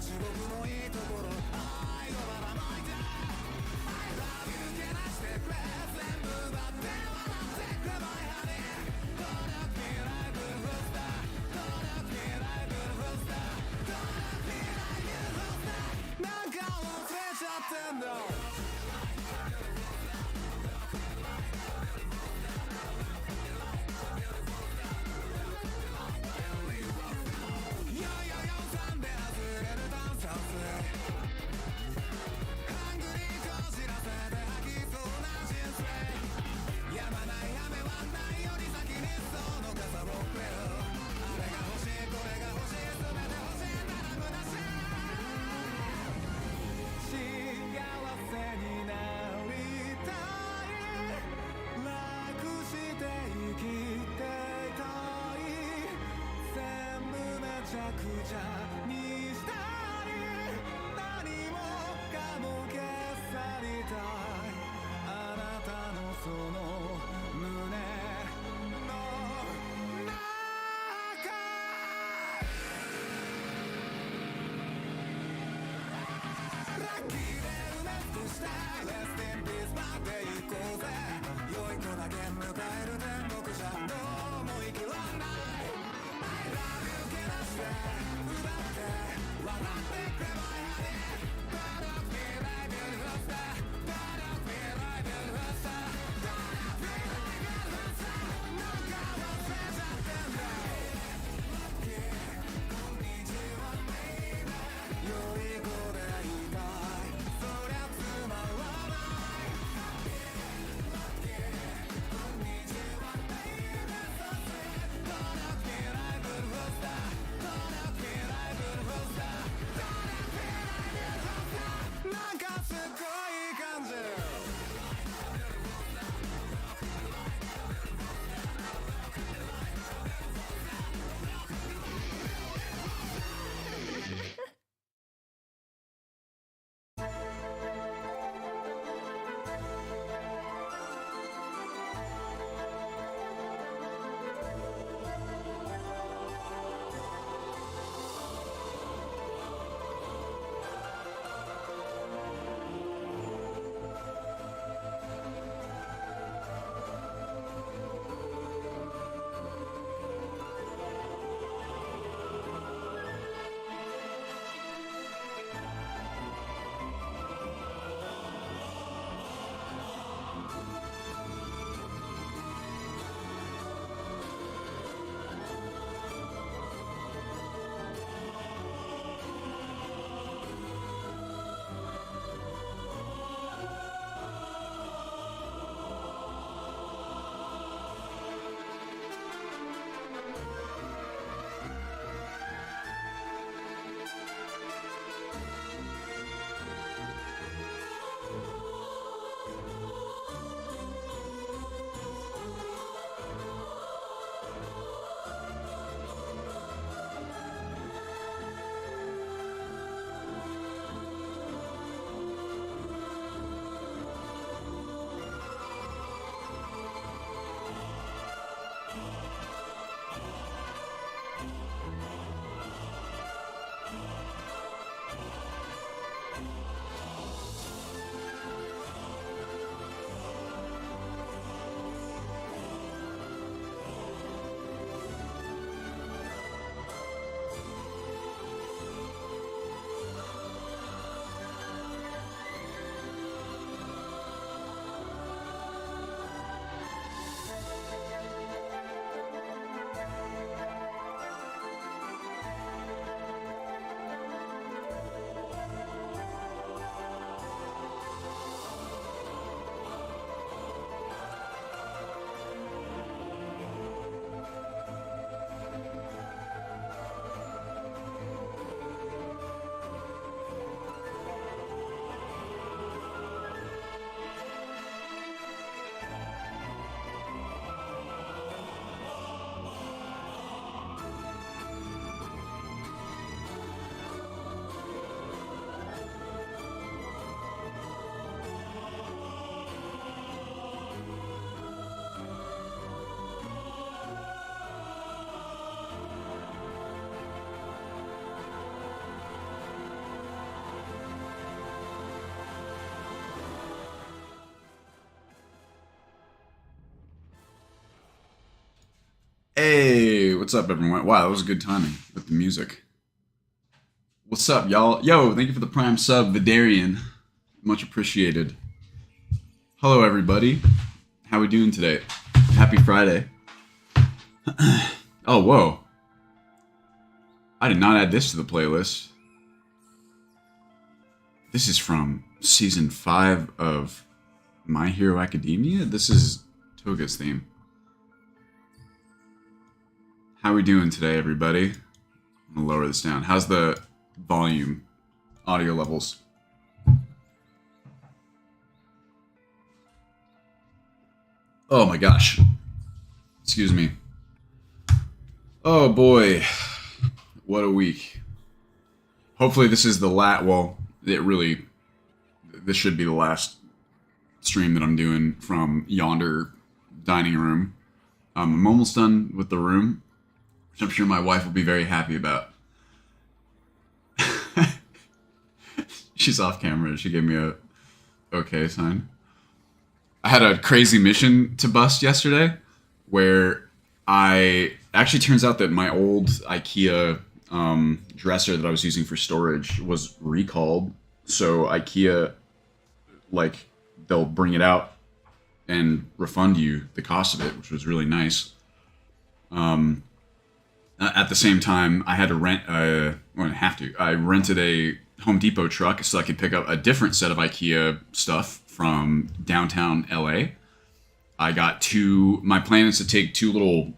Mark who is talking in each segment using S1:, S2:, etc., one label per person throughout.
S1: 地獄のいいところ愛をばらまいて I love you けなしてくれ全部奪って笑ってくれ My honey Don't look me like a rooster Don't look me like a rooster Don't look me like a rooster なんか忘れちゃってんだめちゃくちゃにしたり何もかも消さりたいあなたのその胸の中ラッキーで埋め尽くした Rest in peace まで行こうぜ良い子だけ迎える天国じゃどうも生きらんない奪って
S2: Hey, what's up, everyone? Wow, that was good timing with the music. What's up, y'all? Yo, thank you for the prime sub, Vidarian. Much appreciated. Hello, everybody. How we doing today? Happy Friday. Oh, whoa. I did not add this to the playlist. This is from season 5 of My Hero Academia? This is Toga's theme. How we doing today, everybody? I'm gonna lower this down. How's the volume, audio levels? Oh my gosh. Excuse me. Oh boy. What a week. Hopefully this is the well, this should be the last stream that I'm doing from yonder dining room. I'm almost done with the room, which I'm sure my wife will be very happy about. She's off camera. She gave me a okay sign. I had a crazy mission to bust yesterday where actually turns out that my old IKEA dresser that I was using for storage was recalled. So IKEA, they'll bring it out and refund you the cost of it, which was really nice. At the same time, I had to rent I rented a Home Depot truck so I could pick up a different set of IKEA stuff from downtown LA. My plan is to take 2 little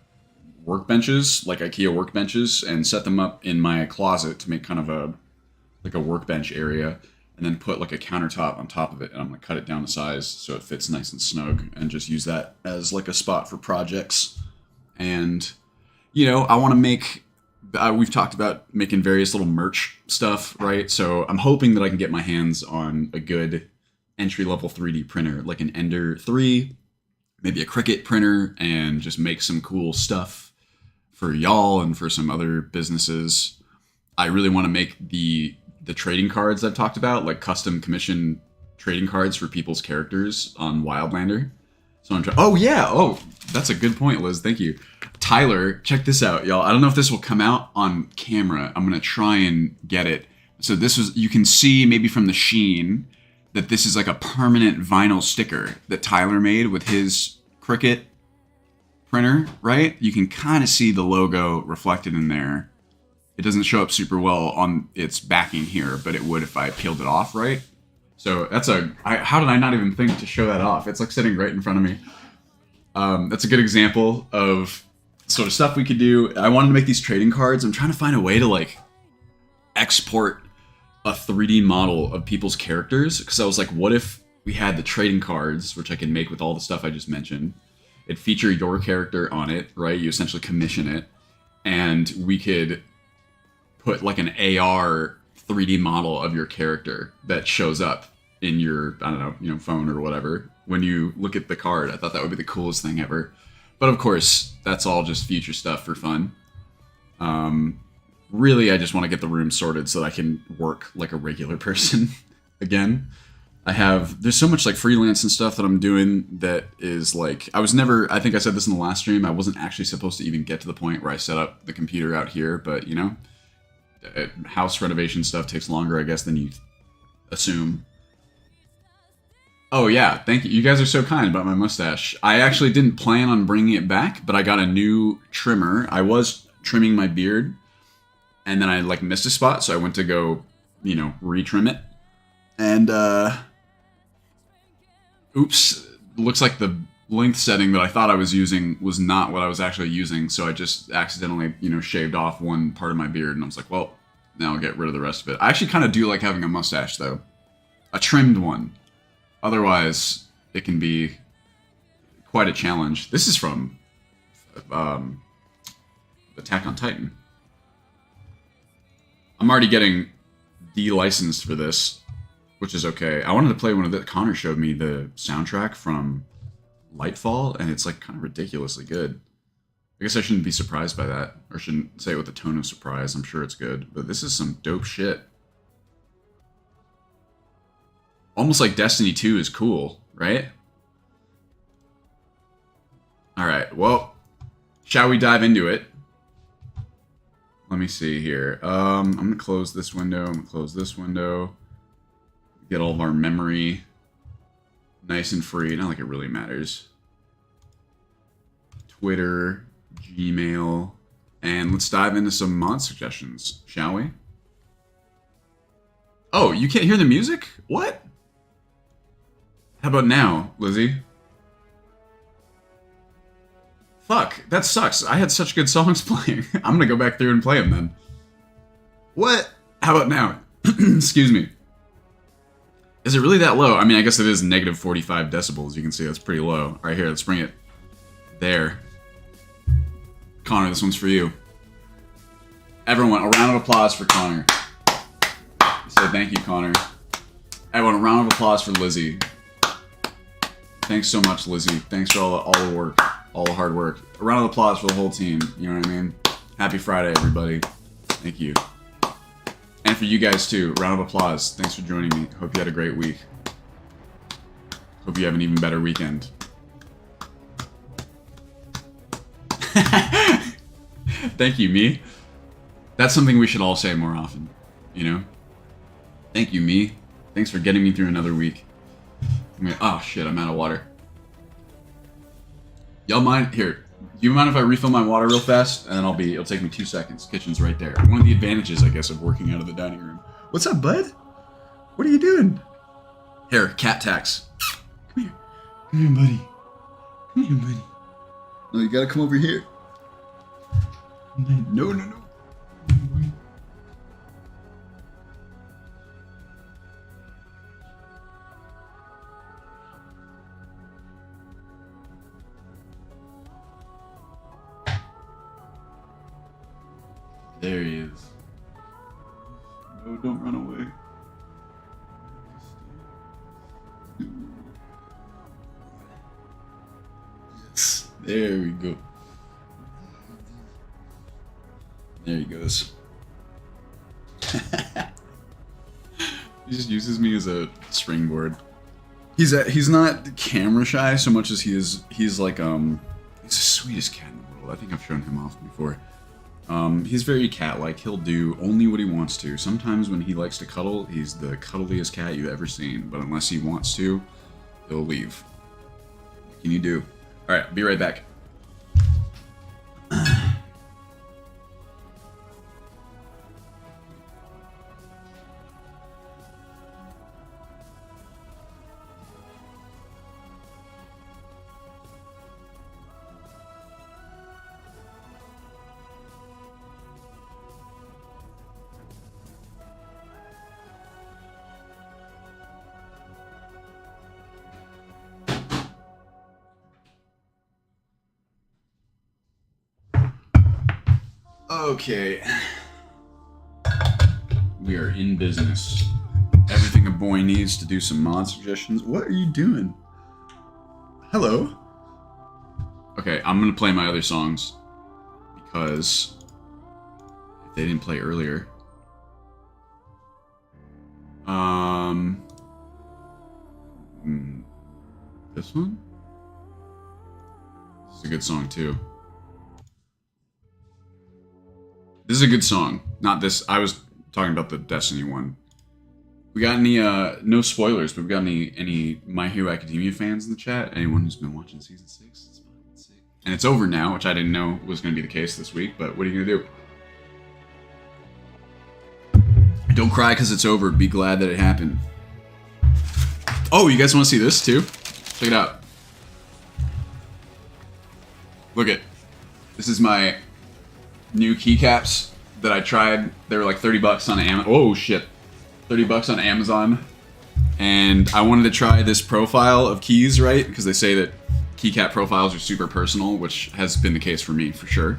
S2: workbenches, like IKEA workbenches, and set them up in my closet to make kind of a workbench area, and then put like a countertop on top of it, and I'm gonna cut it down to size so it fits nice and snug, and just use that as like a spot for projects. And I want to make. We've talked about making various little merch stuff, right? So I'm hoping that I can get my hands on a good entry-level 3D printer, like an Ender 3, maybe a Cricut printer, and just make some cool stuff for y'all and for some other businesses. I really want to make the trading cards I've talked about, like custom commission trading cards for people's characters on Wildlander. So I'm trying. Oh yeah. Oh, that's a good point, Liz. Thank you. Tyler, check this out, y'all. I don't know if this will come out on camera. I'm gonna try and get it. So you can see maybe from the sheen that this is like a permanent vinyl sticker that Tyler made with his Cricut printer, right? You can kind of see the logo reflected in there. It doesn't show up super well on its backing here, but it would if I peeled it off, right? So how did I not even think to show that off? It's like sitting right in front of me. That's a good example of sort of stuff we could do. I wanted to make these trading cards. I'm trying to find a way to export a 3D model of people's characters, because I was like, what if we had the trading cards, which I can make with all the stuff I just mentioned. It'd feature your character on it, right? You essentially commission it, and we could put like an AR 3D model of your character that shows up in your, I don't know, phone or whatever when you look at the card. I thought that would be the coolest thing ever. But of course, that's all just future stuff for fun. Really, I just want to get the room sorted so that I can work like a regular person again. There's so much like freelance and stuff that I'm doing that is like, I think I said this in the last stream, I wasn't actually supposed to even get to the point where I set up the computer out here, but house renovation stuff takes longer, I guess, than you assume. Oh yeah, thank you. You guys are so kind about my mustache. I actually didn't plan on bringing it back, but I got a new trimmer. I was trimming my beard, and then I missed a spot, so I went to go, retrim it. And oops, looks like the length setting that I thought I was using was not what I was actually using, so I just accidentally, shaved off one part of my beard, and I was like, well, now I'll get rid of the rest of it. I actually kind of do like having a mustache, though. A trimmed one. Otherwise, it can be quite a challenge. This is from Attack on Titan. I'm already getting de-licensed for this, which is okay. I wanted to play one of the... Connor showed me the soundtrack from Lightfall, and it's kind of ridiculously good. I guess I shouldn't be surprised by that, or shouldn't say it with a tone of surprise. I'm sure it's good, but this is some dope shit. Almost like Destiny 2 is cool, right? Alright, well, Shall we dive into it? Let me see here. I'm going to close this window. I'm going to close this window. Get all of our memory nice and free. Not like it really matters. Twitter, Gmail, and let's dive into some mod suggestions, shall we? Oh, you can't hear the music? What? How about now, Lizzie? Fuck, that sucks. I had such good songs playing. I'm gonna go back through and play them then. What? How about now? Excuse me. Is it really that low? I mean, I guess it is negative 45 decibels. You can see that's pretty low. All right, here, let's bring it there. Connor, this one's for you. Everyone, a round of applause for Connor. Say thank you, Connor. Everyone, a round of applause for Lizzie. Thanks so much, Lizzie. Thanks for all the work, all the hard work. A round of applause for the whole team. You know what I mean? Happy Friday, everybody. Thank you. And for you guys, too. Round of applause. Thanks for joining me. Hope you had a great week. Hope you have an even better weekend. Thank you, me. That's something we should all say more often. You know? Thank you, me. Thanks for getting me through another week. Oh, shit. I'm out of water. Y'all mind? Here. Do you mind if I refill my water real fast? And then it'll take me 2 seconds. Kitchen's right there. One of the advantages, I guess, of working out of the dining room. What's up, bud? What are you doing? Here, cat tax. Come here. Come here, buddy. Come here, buddy. No, you gotta come over here. No, no, no. There he is. No, don't run away. Yes. There we go. There he goes. He just uses me as a springboard. He's not camera shy so much as he's the sweetest cat in the world. I think I've shown him off before. He's very cat-like. He'll do only what he wants to. Sometimes when he likes to cuddle, he's the cuddliest cat you've ever seen. But unless he wants to, he'll leave. What can you do? Alright, be right back. Okay. We are in business. Everything a boy needs to do some mod suggestions. What are you doing? Hello? Okay, I'm gonna play my other songs because if they didn't play earlier. This one? This is a good song too. This is a good song. Not this. I was talking about the Destiny one. We got any, no spoilers, but we got any My Hero Academia fans in the chat? Anyone who's been watching Season 6? It's fucking sick. And it's over now, which I didn't know was going to be the case this week, but what are you going to do? Don't cry because it's over. Be glad that it happened. Oh, you guys want to see this too? Check it out. Look it. This is my new keycaps that I tried. They were like 30 bucks on Amazon. Oh shit. 30 bucks on Amazon. And I wanted to try this profile of keys, right? Because they say that keycap profiles are super personal, which has been the case for me for sure.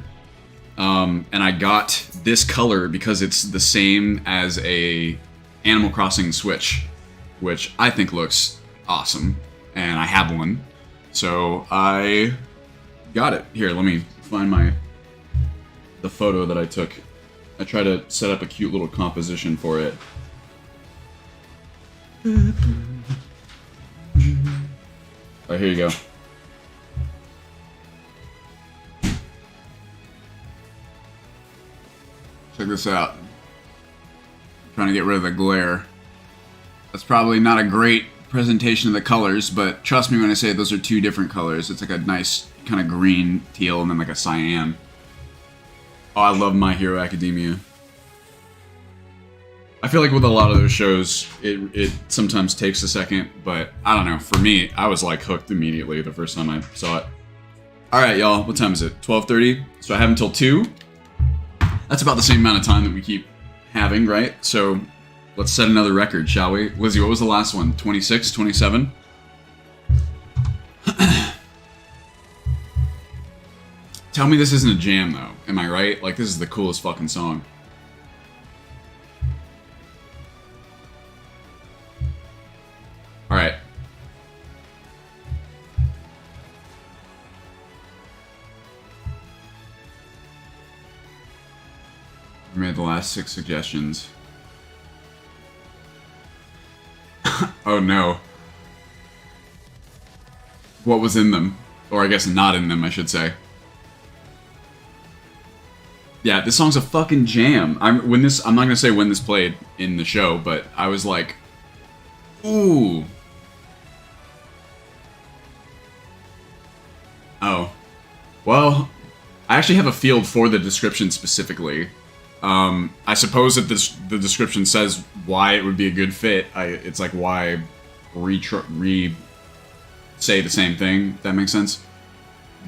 S2: And I got this color because it's the same as a Animal Crossing Switch, which I think looks awesome. And I have one. So I got it. Here, let me find the photo that I took. I tried to set up a cute little composition for it. Alright, here you go. Check this out. Trying to get rid of the glare. That's probably not a great presentation of the colors, but trust me when I say those are two different colors. It's like a nice kind of green teal and then like a cyan. Oh, I love My Hero Academia. I feel like with a lot of those shows, it sometimes takes a second, but I don't know. For me, I was like hooked immediately the first time I saw it. All right, y'all. What time is it? 12:30. So I have until 2. That's about the same amount of time that we keep having, right? So let's set another record, shall we? Lizzie, what was the last one? 26, 27? Tell me this isn't a jam, though. Am I right? Like, this is the coolest fucking song. Alright. We made the last 6 suggestions. Oh no. What was in them? Or I guess not in them, I should say. Yeah, this song's a fucking jam. I'm not gonna say when this played in the show, but I was like, ooh. Oh. Well, I actually have a field for the description specifically. I suppose that the description says why it would be a good fit. It's like why say the same thing, if that makes sense.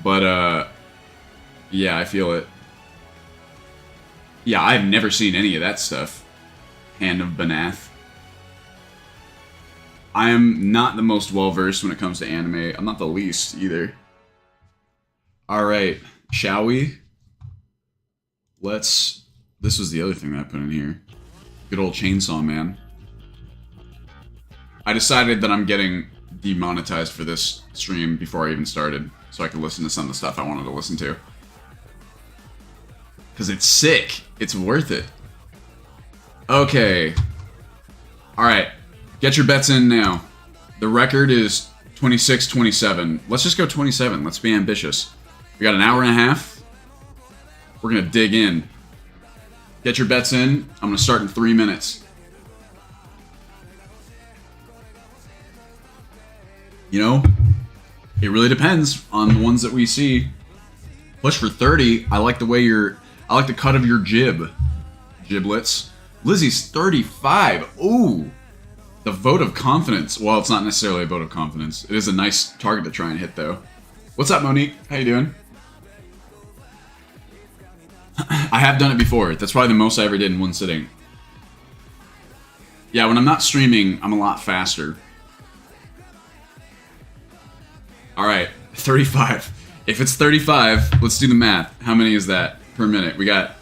S2: But, yeah, I feel it. Yeah, I've never seen any of that stuff. Hand of Banath. I am not the most well-versed when it comes to anime. I'm not the least, either. Alright, shall we? Let's... This was the other thing that I put in here. Good old Chainsaw Man. I decided that I'm getting demonetized for this stream before I even started, so I could listen to some of the stuff I wanted to listen to. Because it's sick. It's worth it. Okay. Alright. Get your bets in now. The record is 26-27. Let's just go 27. Let's be ambitious. We got an hour and a half. We're going to dig in. Get your bets in. I'm going to start in 3 minutes. You know, it really depends on the ones that we see. Push for 30. I like the way I like the cut of your giblets. Lizzie's 35. Ooh. The vote of confidence. Well, it's not necessarily a vote of confidence. It is a nice target to try and hit, though. What's up, Monique? How you doing? I have done it before. That's probably the most I ever did in one sitting. Yeah, when I'm not streaming, I'm a lot faster. Alright, 35. If it's 35, let's do the math. How many is that per minute? We got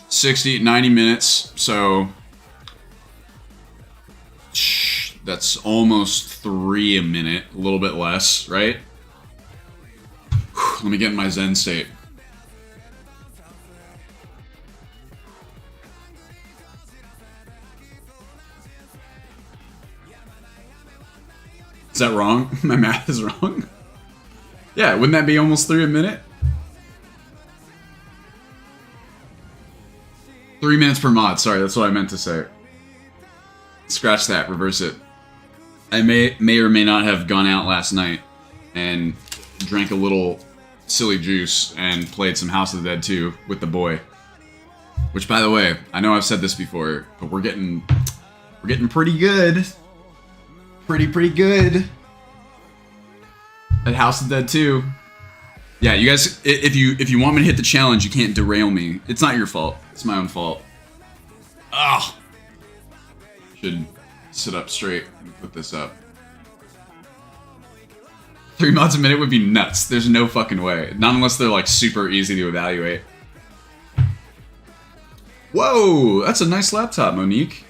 S2: 60, 90 minutes, so that's almost 3 a minute, a little bit less, right? Let me get in my Zen state. Is that wrong? My math is wrong? Yeah, wouldn't that be almost 3 a minute? 3 minutes per mod, sorry, that's what I meant to say. Scratch that, reverse it. I may or may not have gone out last night and drank a little silly juice and played some House of the Dead 2 with the boy. Which, by the way, I know I've said this before, but we're getting pretty good. Pretty good at House of the Dead 2. Yeah, you guys, if you want me to hit the challenge, you can't derail me. It's not your fault. It's my own fault. Ah, should sit up straight and put this up. 3 mods a minute would be nuts. There's no fucking way. Not unless they're like super easy to evaluate. Whoa, that's a nice laptop, Monique.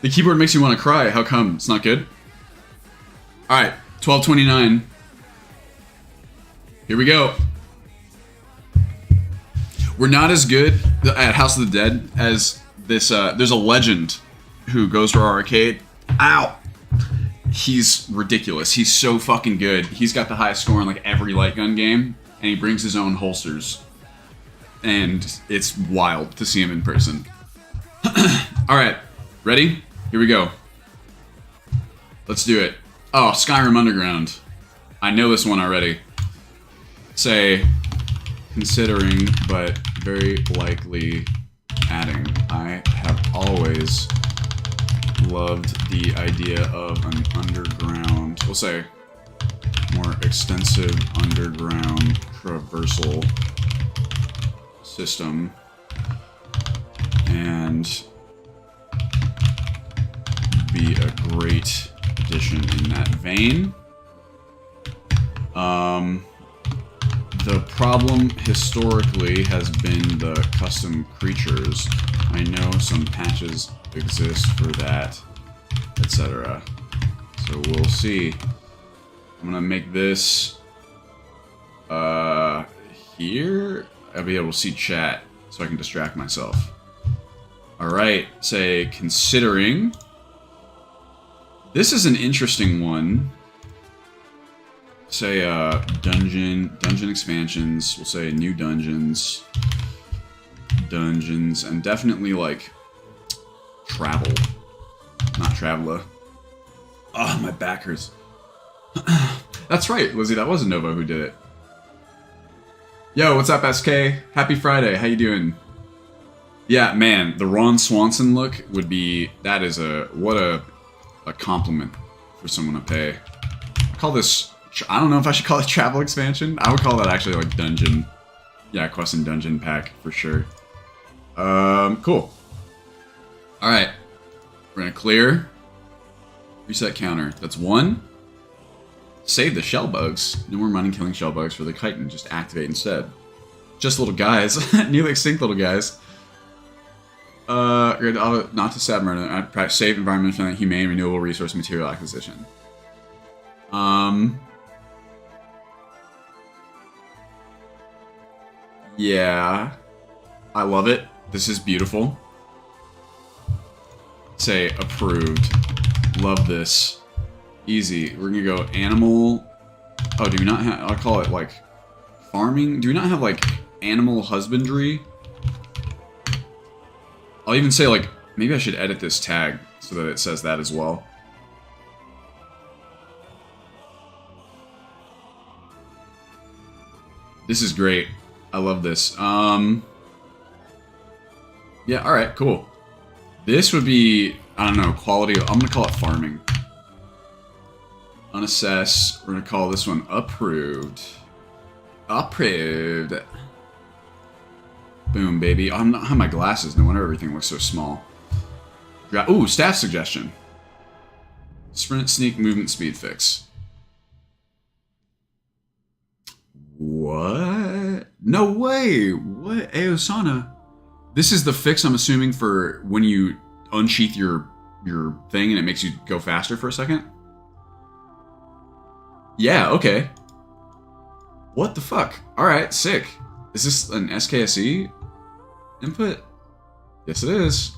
S2: The keyboard makes you want to cry. How come? It's not good? Alright, 12:29. Here we go. We're not as good at House of the Dead as this, there's a legend who goes to our arcade. Ow! He's ridiculous. He's so fucking good. He's got the highest score in like every light gun game, and he brings his own holsters. and it's wild to see him in person. All right, ready? Here we go. Let's do it. Oh, Skyrim Underground. I know this one already. Say, considering, but very likely adding. I have always loved the idea of an underground, we'll say, more extensive underground traversal system, and be a great addition in that vein. The problem historically has been the custom creatures. I know some patches exist for that, etc. So we'll see. I'm gonna make this here. I'll be able to see chat so I can distract myself. Alright, say considering. This is an interesting one. Say dungeon expansions. We'll say new dungeons, and definitely like travel, not traveler. Oh, my back hurts. That's right, Lizzie. That was a Nova who did it. Yo, what's up, SK? Happy Friday. How you doing? Yeah, man, the Ron Swanson look would be. That is what a compliment for someone to pay. I call this. I don't know if I should call it travel expansion. I would call that actually like dungeon. Yeah, quest and dungeon pack for sure. Cool. Alright. We're gonna clear. Reset counter. That's 1. Save the shell bugs. No more money killing shell bugs for the chitin. Just activate instead. Just little guys. Nearly extinct little guys. Not to stab murder. Safe environment for humane renewable resource material acquisition. Yeah, I love it. This is beautiful. Say approved. Love this. Easy. We're gonna go animal. Oh, do we not have? I'll call it like farming. Do we not have like animal husbandry? I'll even say like maybe I should edit this tag so that it says that as well. This is great. I love this. Yeah, alright, cool. This would be, I don't know, quality. I'm gonna call it farming. Unassess. We're gonna call this one approved. Approved. Boom, baby. I'm not have my glasses. No wonder everything looks so small. Ooh, staff suggestion. Sprint, sneak, movement, speed fix. What? No way! What? Aosana. This is the fix, I'm assuming, for when you unsheath your thing and it makes you go faster for a second? Yeah, okay. What the fuck? Alright, sick. Is this an SKSE input? Yes, it is.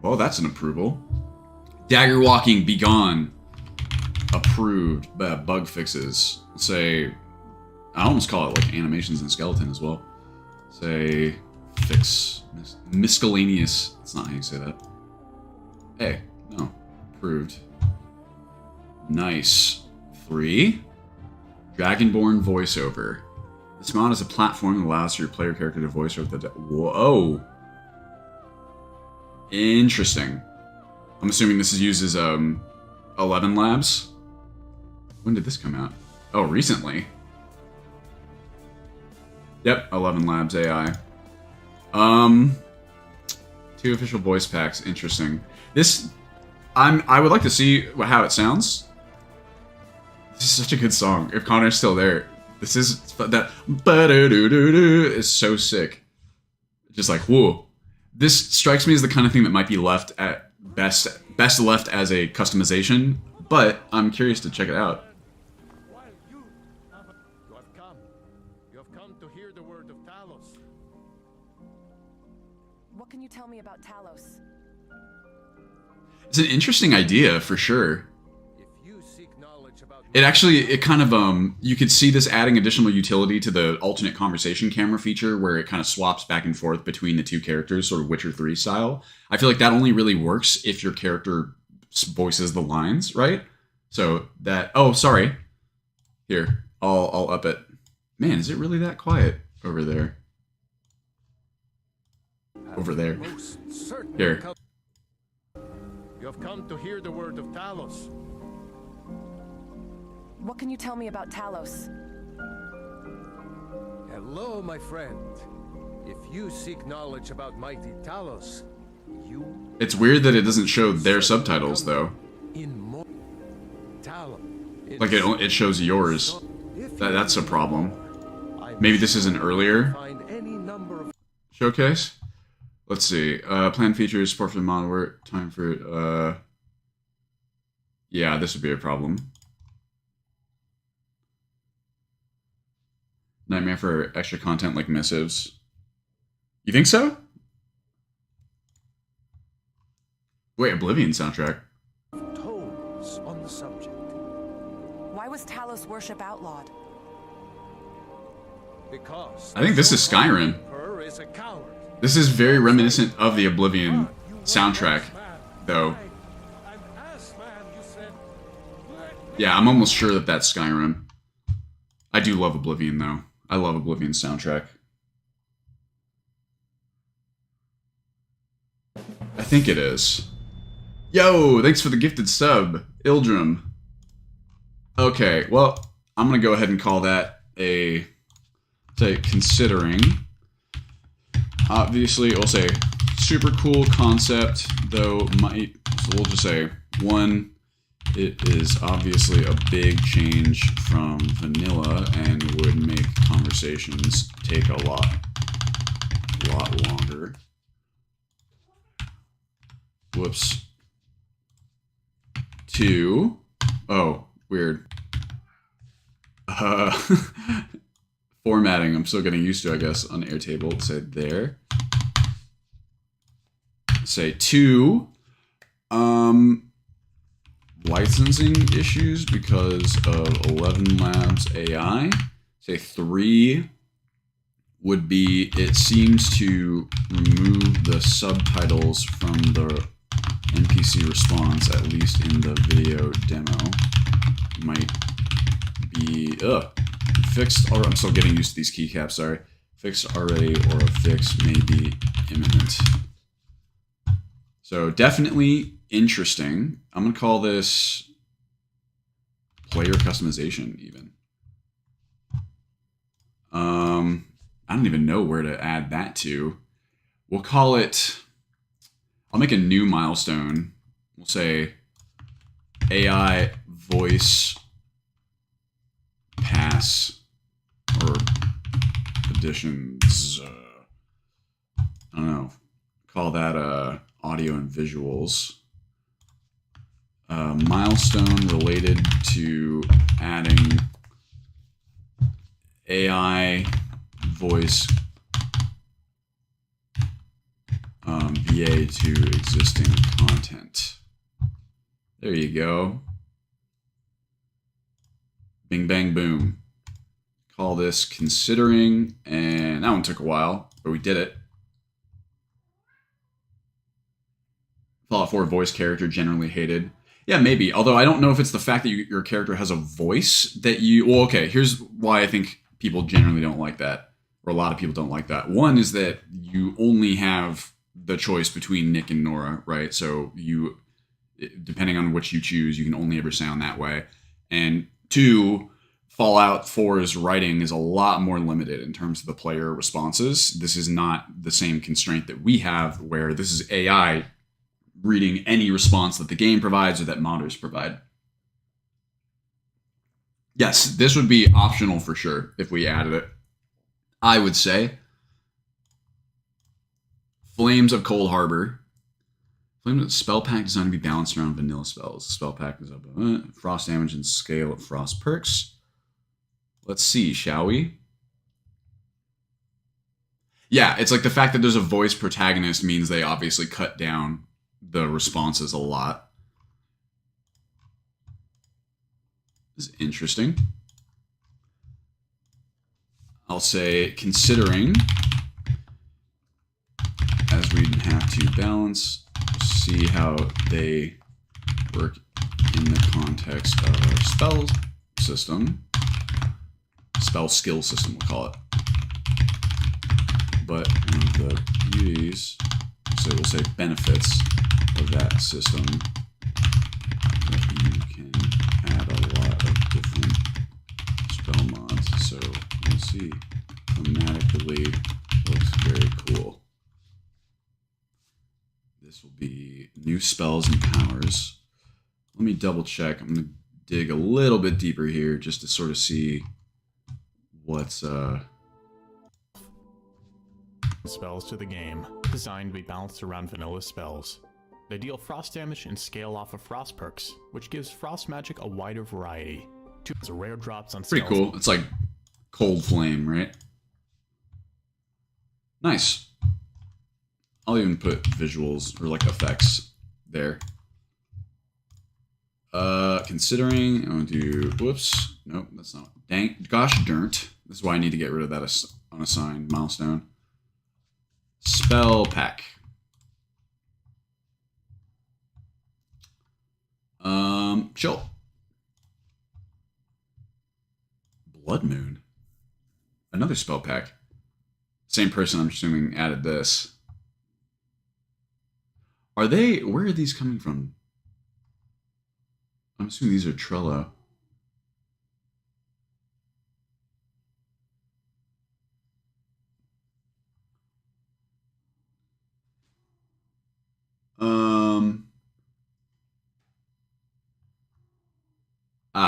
S2: Well, that's an approval. Dagger walking, be gone. Approved. Bug fixes. Say... I almost call it like animations and skeleton as well. Say fix miscellaneous. That's not how you say that. Hey, no, approved. Nice. 3. Dragonborn voiceover. This mod is a platform that allows your player character to voice over the. Whoa. Interesting. I'm assuming this is used as 11 Labs. When did this come out? Oh, recently. Yep, 11 Labs AI. 2 official voice packs. Interesting. This, I would like to see how it sounds. This is such a good song. If Connor's still there, this is that. Is so sick. Just like whoa. This strikes me as the kind of thing that might be left at best left as a customization. But I'm curious to check it out.
S3: What can you tell me about Talos?
S2: It's an interesting idea for sure. It actually, it kind of, you could see this adding additional utility to the alternate conversation camera feature where it kind of swaps back and forth between the two characters, sort of Witcher 3 style. I feel like that only really works if your character voices the lines, right? So that, oh, sorry. Here, I'll up it. Man, is it really that quiet over there? Over there. Here.
S4: You have come to hear the word of Talos.
S3: What can you tell me about Talos?
S4: Hello, my friend. If you seek knowledge about mighty Talos, you...
S2: It's weird that it doesn't show their subtitles, though. Like, it shows yours. That's a problem. Maybe this is an earlier showcase? Let's see. Planned features, support for the mod work, time for... Yeah, this would be a problem. Nightmare for extra content like missives. You think so? Wait, Oblivion soundtrack.
S4: Tones on the subject.
S3: Why was Talos worship outlawed?
S4: Because
S2: I think this is Skyrim.
S4: is a coward.
S2: This is very reminiscent of the Oblivion soundtrack, though. Yeah, I'm almost sure that that's Skyrim. I do love Oblivion, though. I love Oblivion's soundtrack. I think it is. Yo, thanks for the gifted sub, Ildrum. Okay, well, I'm gonna go ahead and call that a, say, considering. Obviously, we'll say super cool concept, though might, so we'll just say, one, it is obviously a big change from vanilla and would make conversations take a lot longer. Whoops. Two, oh, weird. Formatting, I'm still getting used to, I guess, on Airtable. Say there. Say two, licensing issues because of 11 Labs AI. Say three would be, it seems to remove the subtitles from the NPC response, at least in the video demo. Might be, fixed, or I'm still getting used to these keycaps, sorry. Fixed already, or a fix may be imminent. So definitely interesting. I'm gonna call this player customization even. I don't even know where to add that to. We'll call it, I'll make a new milestone. We'll say AI voice pass or additions. I don't know. Call that audio and visuals. Milestone related to adding AI voice VA to existing content. There you go. Bing, bang, boom. Call this considering, and that one took a while, but we did it. Fallout 4 voice character generally hated. Yeah, maybe. Although I don't know if it's the fact that your character has a voice that you... Well, okay, here's why I think people generally don't like that. Or a lot of people don't like that. One is that you only have the choice between Nick and Nora, right? So you, depending on which you choose, you can only ever sound that way. And two, Fallout 4's writing is a lot more limited in terms of the player responses. This is not the same constraint that we have, where this is AI reading any response that the game provides or that modders provide. Yes, this would be optional for sure if we added it. I would say Flames of Cold Harbor. Flames spell pack designed to be balanced around vanilla spells. Spell pack is up frost damage and scale of frost perks. Let's see, shall we? Yeah, it's like the fact that there's a voice protagonist means they obviously cut down the responses a lot. This is interesting. I'll say, considering, as we have to balance, see how they work in the context of our spell system. Spell skill system, we'll call it. But one of the beauties, so we'll say benefits of that system, that you can add a lot of different spell mods. So we'll see, thematically looks very cool. This will be new spells and powers. Let me double check. I'm going to dig a little bit deeper here just to sort of see what's
S5: spells to the game, designed to be balanced around vanilla spells. They deal frost damage and scale off of frost perks, which gives frost magic a wider variety. 2 rare drops on
S2: pretty
S5: spells.
S2: cool. It's like cold flame, right? Nice. I'll even put visuals or like effects there. Considering, I'm gonna do, whoops, nope, that's not, dang, gosh darn't. This is why I need to get rid of that unassigned milestone. Spell pack. Chill. Blood Moon. Another spell pack. Same person, I'm assuming, added this. Are they, where are these coming from? I'm assuming these are Trello.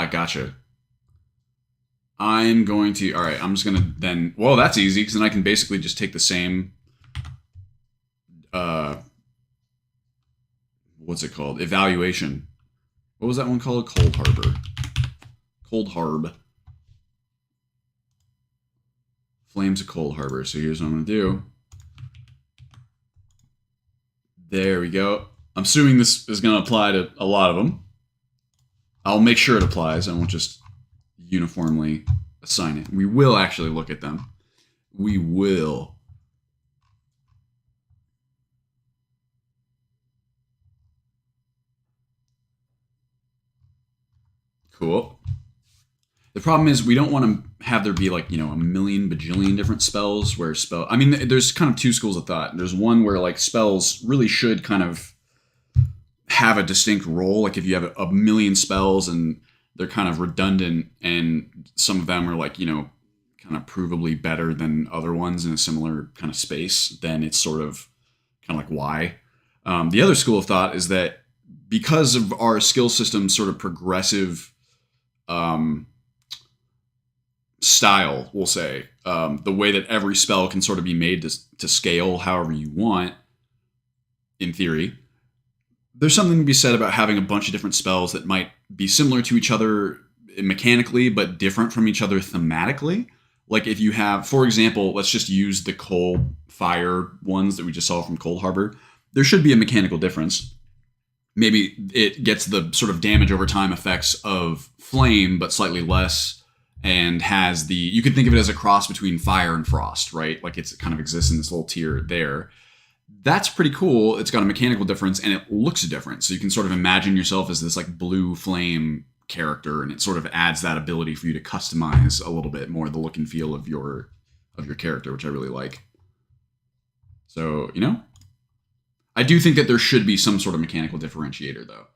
S2: Gotcha. I'm going to, all right, I'm just going to then, well, that's easy, because then I can basically just take the same, what's it called? Evaluation. What was that one called? Cold Harbor. Cold Harb. Flames of Cold Harbor. So here's what I'm going to do. There we go. I'm assuming this is going to apply to a lot of them. I'll make sure it applies. I won't just uniformly assign it. We will actually look at them. We will. Cool. The problem is we don't want to have there be like, you know, a million bajillion different spells where I mean, there's kind of two schools of thought. There's one where like spells really should kind of have a distinct role. Like if you have a million spells and they're kind of redundant and some of them are like, you know, kind of provably better than other ones in a similar kind of space, then it's sort of kind of like why. The other school of thought is that because of our skill system sort of progressive style, we'll say, the way that every spell can sort of be made to scale however you want, in theory, there's something to be said about having a bunch of different spells that might be similar to each other mechanically, but different from each other thematically. Like if you have, for example, let's just use the cold fire ones that we just saw from Cold Harbor. There should be a mechanical difference. Maybe it gets the sort of damage over time effects of flame, but slightly less, and has the, you could think of it as a cross between fire and frost, right? Like it kind of exists in this little tier there. That's pretty cool. It's got a mechanical difference and it looks different. So you can sort of imagine yourself as this like blue flame character, and it sort of adds that ability for you to customize a little bit more the look and feel of your character, which I really like. So, you know, I do think that there should be some sort of mechanical differentiator though.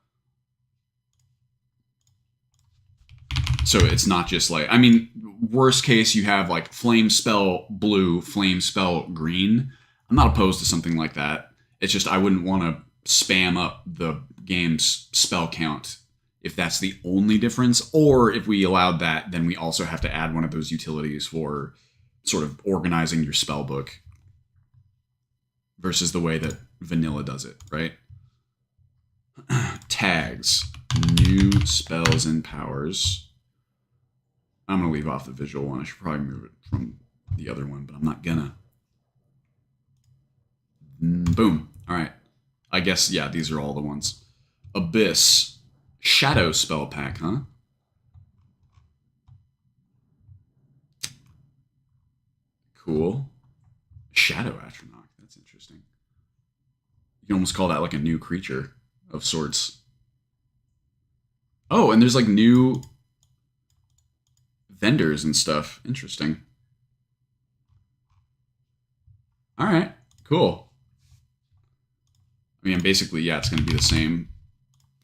S2: So it's not just like, I mean, worst case you have like flame spell blue, flame spell green. I'm not opposed to something like that. It's just I wouldn't want to spam up the game's spell count if that's the only difference. Or if we allowed that, then we also have to add one of those utilities for sort of organizing your spell book versus the way that vanilla does it, right? Tags. New spells and powers. I'm going to leave off the visual one. I should probably move it from the other one, but I'm not gonna. Boom. All right. I guess, yeah, these are all the ones. Abyss. Shadow spell pack, huh? Cool. Shadow Astronaut. That's interesting. You can almost call that like a new creature of sorts. Oh, and there's like new vendors and stuff. Interesting. All right, cool. I mean, basically, yeah, it's going to be the same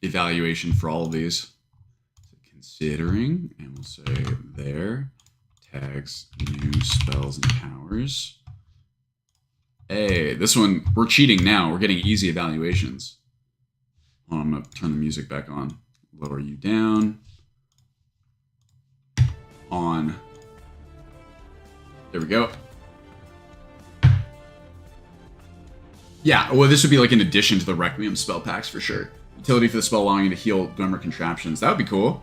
S2: evaluation for all of these. So considering, and we'll say there, tags, new spells and powers. Hey, this one, we're cheating now. We're getting easy evaluations. Hold on, I'm going to turn the music back on. Lower you down. On. There we go. Yeah, well, this would be like in addition to the Requiem spell packs for sure. Utility for the spell allowing you to heal Glimmer contraptions. That would be cool.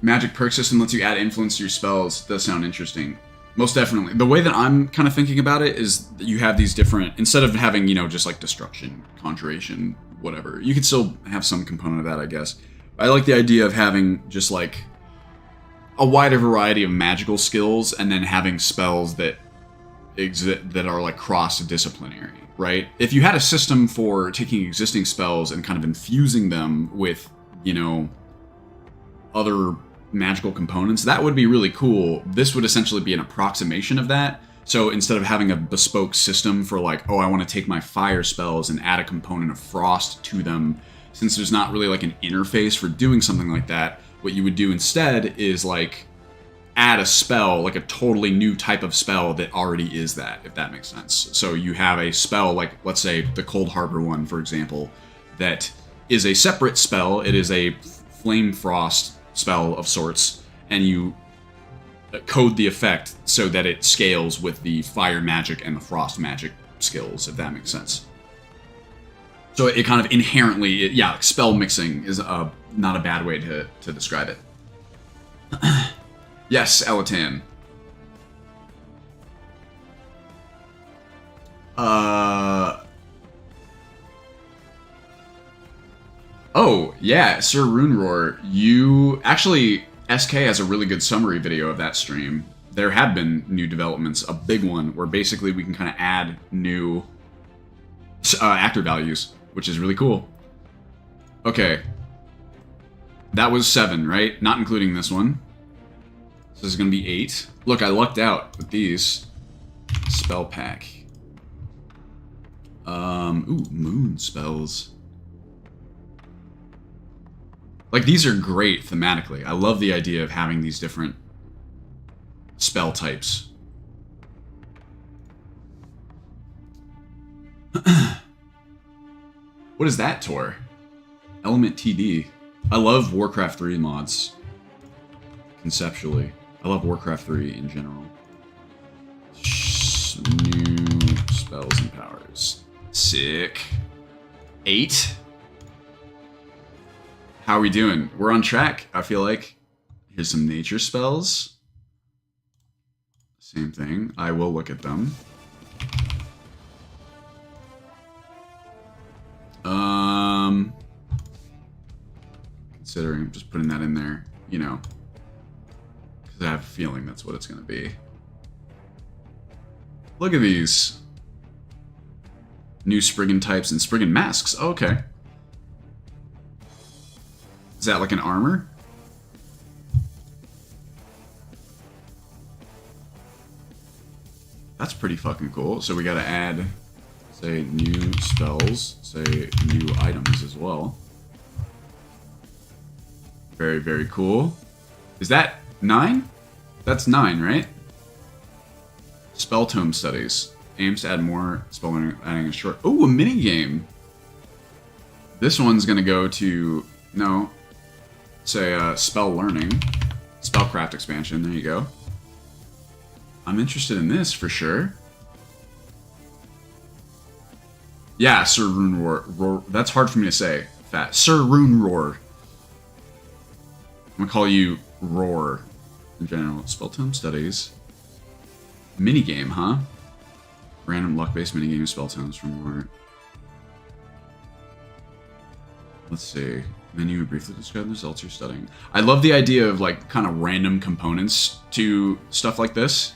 S2: Magic perk system lets you add influence to your spells. Does sound interesting. Most definitely. The way that I'm kind of thinking about it is that you have these different, instead of having, you know, just like destruction, conjuration, whatever, you could still have some component of that, I guess. I like the idea of having just like a wider variety of magical skills and then having spells that that are like cross-disciplinary, right? If you had a system for taking existing spells and kind of infusing them with, you know, other magical components, that would be really cool. This would essentially be an approximation of that. So instead of having a bespoke system for like, oh, I want to take my fire spells and add a component of frost to them, since there's not really like an interface for doing something like that, what you would do instead is like add a spell, like a totally new type of spell that already is that, if that makes sense. So you have a spell like, let's say, the Cold Harbor one, for example, that is a separate spell. It is a Flame Frost spell of sorts, and you code the effect so that it scales with the fire magic and the frost magic skills, if that makes sense. So it kind of inherently, yeah, spell mixing is not a bad way to describe it. Yes, Elatan. Oh, yeah, Sir Runeroar. You... Actually, SK has a really good summary video of that stream. There have been new developments. A big one, where basically we can kind of add new actor values, which is really cool. Okay. That was 7, right? Not including this one. So this is going to be 8. Look, I lucked out with these. Spell pack. Ooh, moon spells. Like, these are great thematically. I love the idea of having these different spell types. What is that, Tor? Element TD. I love Warcraft 3 mods. Conceptually. I love Warcraft 3 in general. New spells and powers. Sick. 8? How are we doing? We're on track, I feel like. Here's some nature spells. Same thing. I will look at them. Considering, just putting that in there, you know. Because I have a feeling that's what it's going to be. Look at these. New Spriggan types and Spriggan masks. Oh, okay. Is that like an armor? That's pretty fucking cool. So we gotta add, say, new spells, say, new items as well. Very, very cool. Is that 9? That's 9, right? Spell tome studies. Aims to add more spell learning, adding a short... Ooh, a mini game. This one's gonna go to... No. Say, spell learning. Spellcraft expansion. There you go. I'm interested in this for sure. Yeah, Sir Runeroar. That's hard for me to say. Fat. Sir Runeroar. I'm gonna call you Roar in general. Spelltome studies. Minigame, huh? Random luck-based minigame spelltomes from Roar. Let's see. Menu briefly describe the results you're studying. I love the idea of like kind of random components to stuff like this.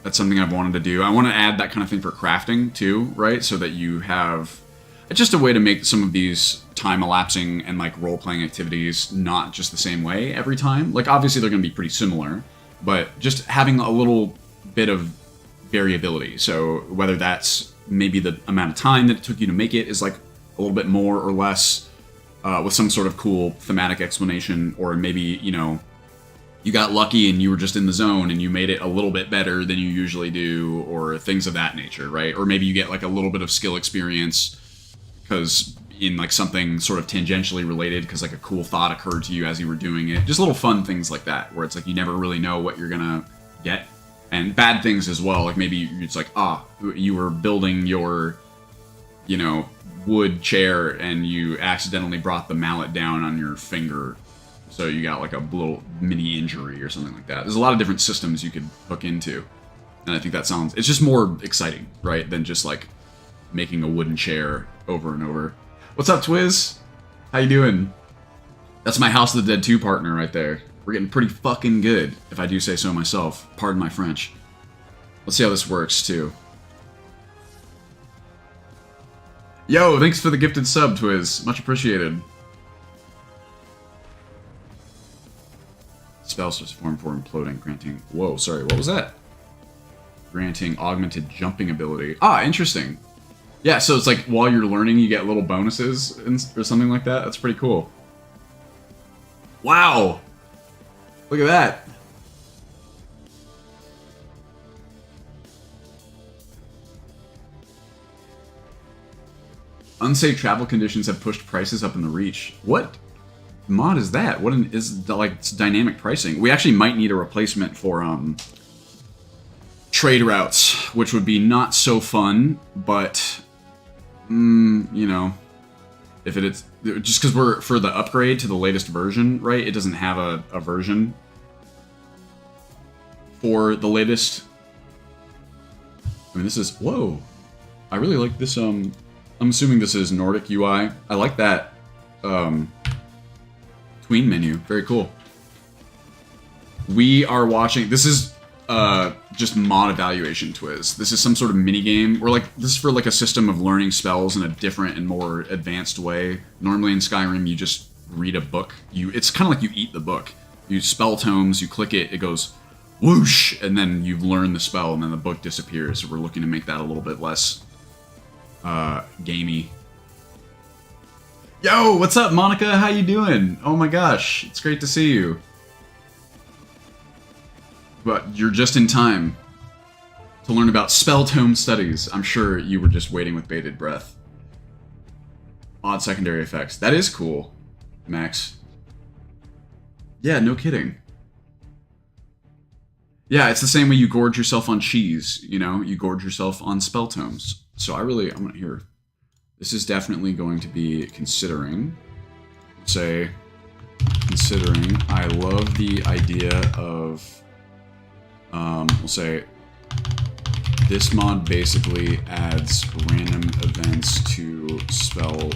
S2: That's something I've wanted to do. I want to add that kind of thing for crafting too, right? So that you have it's just a way to make some of these time elapsing and like role playing activities not just the same way every time. Like obviously they're going to be pretty similar, but just having a little bit of variability. So whether that's maybe the amount of time that it took you to make it is like a little bit more or less, with some sort of cool thematic explanation, or maybe, you know, you got lucky and you were just in the zone and you made it a little bit better than you usually do, or things of that nature, right? Or maybe you get like a little bit of skill experience because in like something sort of tangentially related, because like a cool thought occurred to you as you were doing it. Just little fun things like that, where it's like you never really know what you're gonna get. And bad things as well, like maybe it's like, you were building your, you know, wood chair and you accidentally brought the mallet down on your finger, so you got like a little mini injury or something like that. There's a lot of different systems you could hook into, and I think that sounds, it's just more exciting, right, than just like making a wooden chair over and over. What's up, Twiz? How you doing? That's my House of the Dead 2 partner right there. We're getting pretty fucking good, if I do say so myself. Pardon my French. Let's see how this works, too. Yo, thanks for the gifted sub, Twiz. Much appreciated. Spell starts to form for imploding, granting... Whoa, sorry, what was that? Granting augmented jumping ability. Ah, interesting. Yeah, so it's like while you're learning, you get little bonuses or something like that. That's pretty cool. Wow! Look at that. Unsafe travel conditions have pushed prices up in the Reach. What mod is that? What is like it's dynamic pricing? We actually might need a replacement for trade routes, which would be not so fun, but you know, if it is just because we're for the upgrade to the latest version, right? It doesn't have a version for the latest. I mean, this is whoa. I really like this. I'm assuming this is Nordic UI. I like that tween menu. Very cool. We are watching. This is just mod evaluation, Twiz. This is some sort of mini game. We're like this is for like a system of learning spells in a different and more advanced way. Normally in Skyrim, you just read a book. It's kind of like you eat the book. You spell tomes. You click it. It goes whoosh, and then you've learned the spell, and then the book disappears. So we're looking to make that a little bit less gamey. Yo, what's up, Monica? How you doing? Oh my gosh, it's great to see you. But you're just in time to learn about spell tome studies. I'm sure you were just waiting with bated breath. Odd secondary effects. That is cool, Max. Yeah, no kidding. Yeah, it's the same way you gorge yourself on cheese, you know? You gorge yourself on spell tomes. So I'm gonna hear. This is definitely going to be considering. Considering, I love the idea of, we'll say, this mod basically adds random events to spell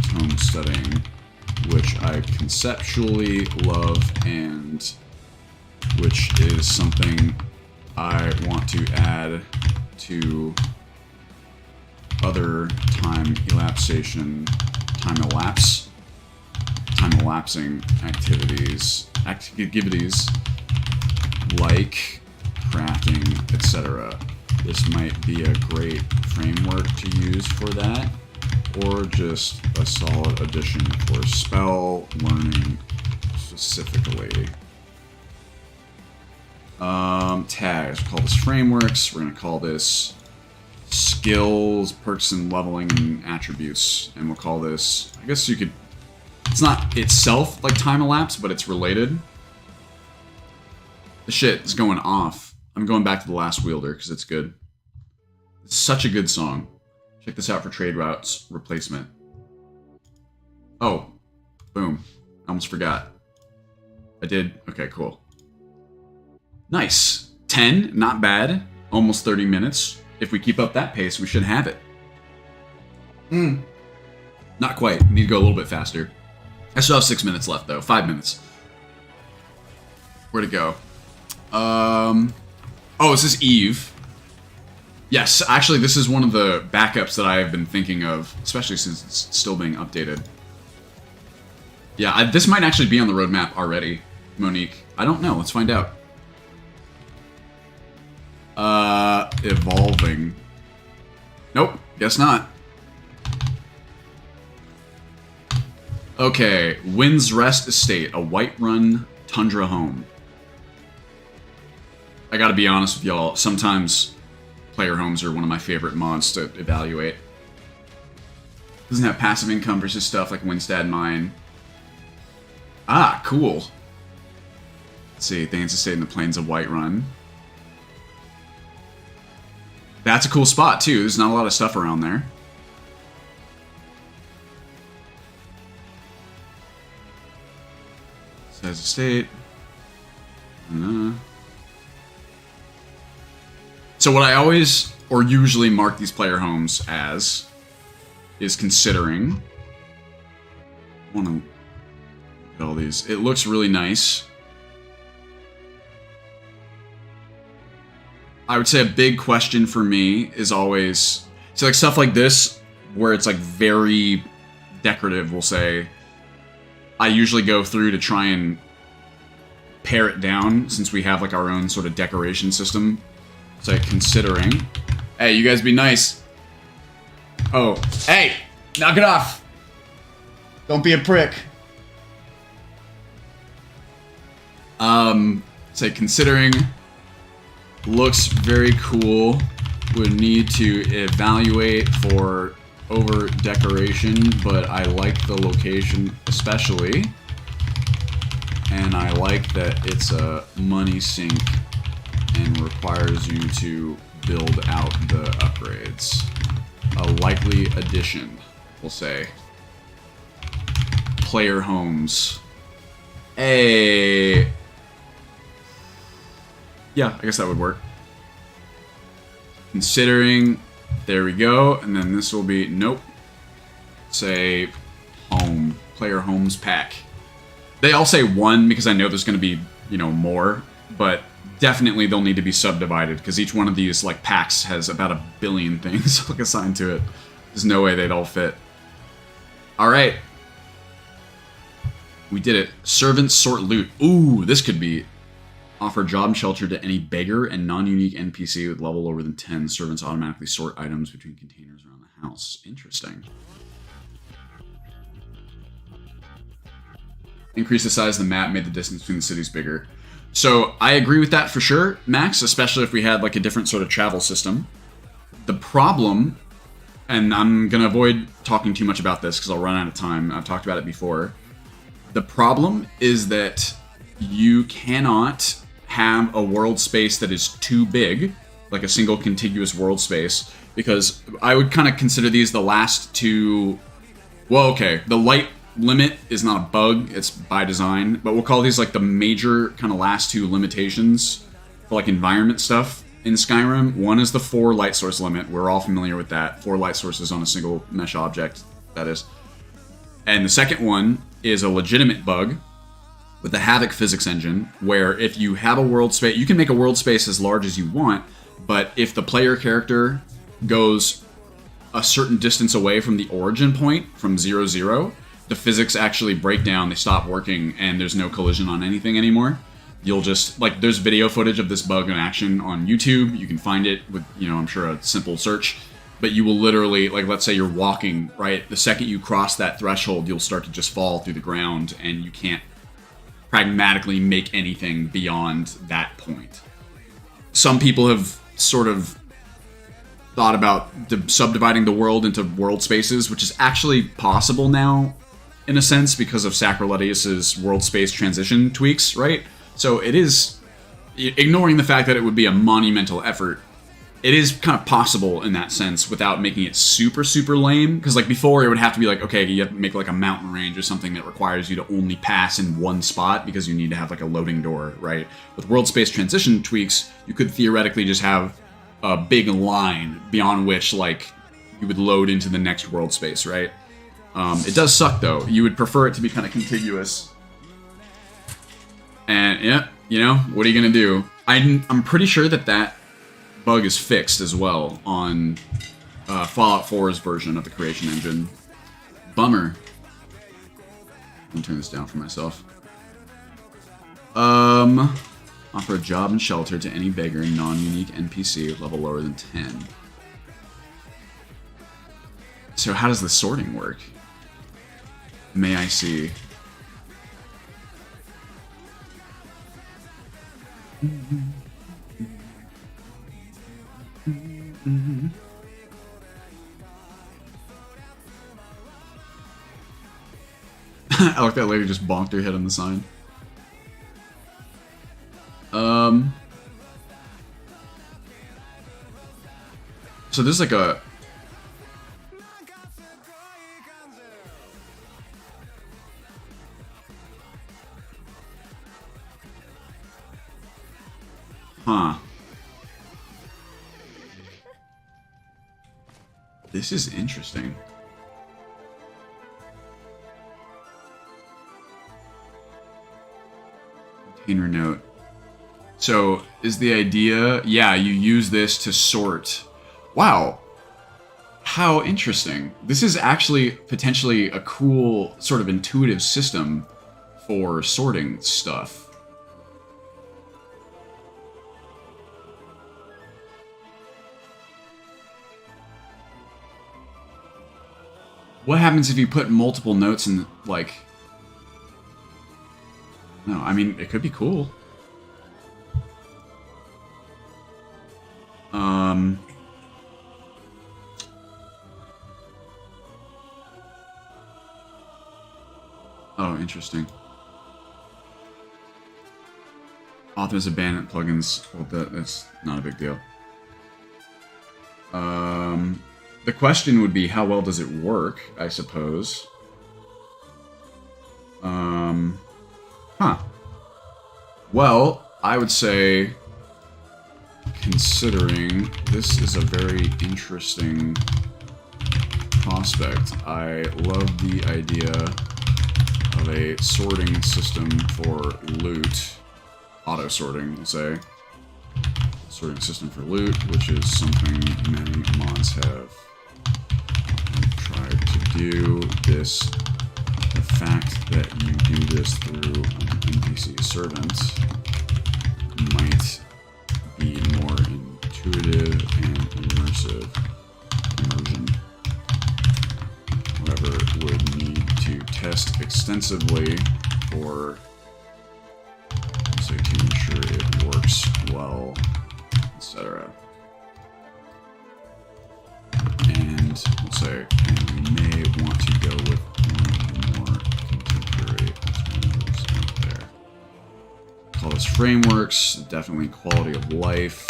S2: tome studying, which I conceptually love and which is something I want to add to other time elapsing activities like crafting, etc. This might be a great framework to use for that, or just a solid addition for spell learning specifically. Tags, we'll call this frameworks. We're going to call this skills, perks, and leveling and attributes. And we'll call this, I guess you could, it's not itself like time elapse, but it's related. The shit is going off. I'm going back to The Last Wielder because it's good. It's such a good song. Check this out for trade routes replacement. Oh, boom. I almost forgot. I did. Okay, cool. Nice. 10, not bad. Almost 30 minutes. If we keep up that pace, we should have it. Not quite. Need to go a little bit faster. I still have 6 minutes left, though. 5 minutes. Where'd it go? Oh, Oh, is this Eve? Yes, actually, this is one of the backups that I have been thinking of, especially since it's still being updated. Yeah, this might actually be on the roadmap already, Monique. I don't know. Let's find out. Evolving. Nope, guess not. Okay, Wind's Rest Estate, a Whiterun tundra home. I gotta be honest with y'all, sometimes player homes are one of my favorite mods to evaluate. Doesn't have passive income versus stuff like Windstad Mine. Ah, cool. Let's see, Thane's Estate in the Plains of Whiterun. That's a cool spot too, there's not a lot of stuff around there. Says Estate. So what I always, or usually mark these player homes as, is considering. I want to look at all these. It looks really nice. I would say a big question for me is always, so like stuff like this, where it's like very decorative, we'll say, I usually go through to try and pare it down, since we have like our own sort of decoration system. So considering, hey, you guys be nice. Oh, hey, knock it off. Don't be a prick. Say considering, looks very cool. Would need to evaluate for over decoration, but I like the location especially. And I like that it's a money sink and requires you to build out the upgrades. A likely addition, we'll say. Player homes. Hey. Yeah, I guess that would work. Considering, there we go, and then this will be, nope. Say, home. Player homes pack. They all say one because I know there's going to be, you know, more, but definitely they'll need to be subdivided because each one of these like packs has about 1 billion things like assigned to it. There's no way they'd all fit. All right, we did it. Servants sort loot. Ooh, this could be offer job and shelter to any beggar and non-unique NPC with level lower than 10. Servants automatically sort items between containers around the house. Interesting. Increase the size of the map, made the distance between the cities bigger. So I agree with that for sure, Max, especially if we had like a different sort of travel system. The problem, and I'm going to avoid talking too much about this because I'll run out of time. I've talked about it before. The problem is that you cannot have a world space that is too big, like a single contiguous world space, because I would kind of consider these the last two. Well, okay, the light limit is not a bug, it's by design, but we'll call these like the major kind of last two limitations for like environment stuff in Skyrim. One is the 4 light source limit. We're all familiar with that. 4 light sources on a single mesh object, that is. And the second one is a legitimate bug with the Havoc physics engine, where if you have a world space, you can make a world space as large as you want, but if the player character goes a certain distance away from the origin point, from 0, 0, the physics actually break down, they stop working, and there's no collision on anything anymore. You'll just, like, there's video footage of this bug in action on YouTube. You can find it with, you know, I'm sure a simple search. But you will literally, like, let's say you're walking, right? The second you cross that threshold, you'll start to just fall through the ground, and you can't pragmatically make anything beyond that point. Some people have sort of thought about subdividing the world into world spaces, which is actually possible now, in a sense, because of Sacroladius's world space transition tweaks, right? So it is, ignoring the fact that it would be a monumental effort, it is kind of possible in that sense without making it super, super lame. Because like before, it would have to be like, okay, you have to make like a mountain range or something that requires you to only pass in one spot because you need to have like a loading door, right? With world space transition tweaks, you could theoretically just have a big line beyond which like you would load into the next world space, right? It does suck though. You would prefer it to be kind of contiguous. And yeah, you know, what are you gonna do? I'm pretty sure that bug is fixed as well on Fallout 4's version of the creation engine. Bummer. Let me turn this down for myself. Offer a job and shelter to any beggar and non-unique NPC level lower than 10. So how does the sorting work? May I see? I like that lady just bonked her head on the sign. So there's like a... Huh. This is interesting. Container note. So, is the idea... Yeah, you use this to sort... Wow. How interesting. This is actually potentially a cool, sort of intuitive system for sorting stuff. What happens if you put multiple notes in, like... No, I mean, it could be cool. Oh, interesting. Authors abandoned plugins. Well, that's not a big deal. The question would be, how well does it work, I suppose? Huh. Well, I would say, considering this is a very interesting prospect, I love the idea of a sorting system for loot. Auto-sorting, we'll say. Sorting system for loot, which is something many mods have tried to do. The fact that you do this through an NPC servant might be more intuitive and immersion. However, would need to test extensively for, say, to ensure it works well, etc. And we'll say, and we may want to go with one of the more contemporary alternatives out there. Call this frameworks, definitely quality of life.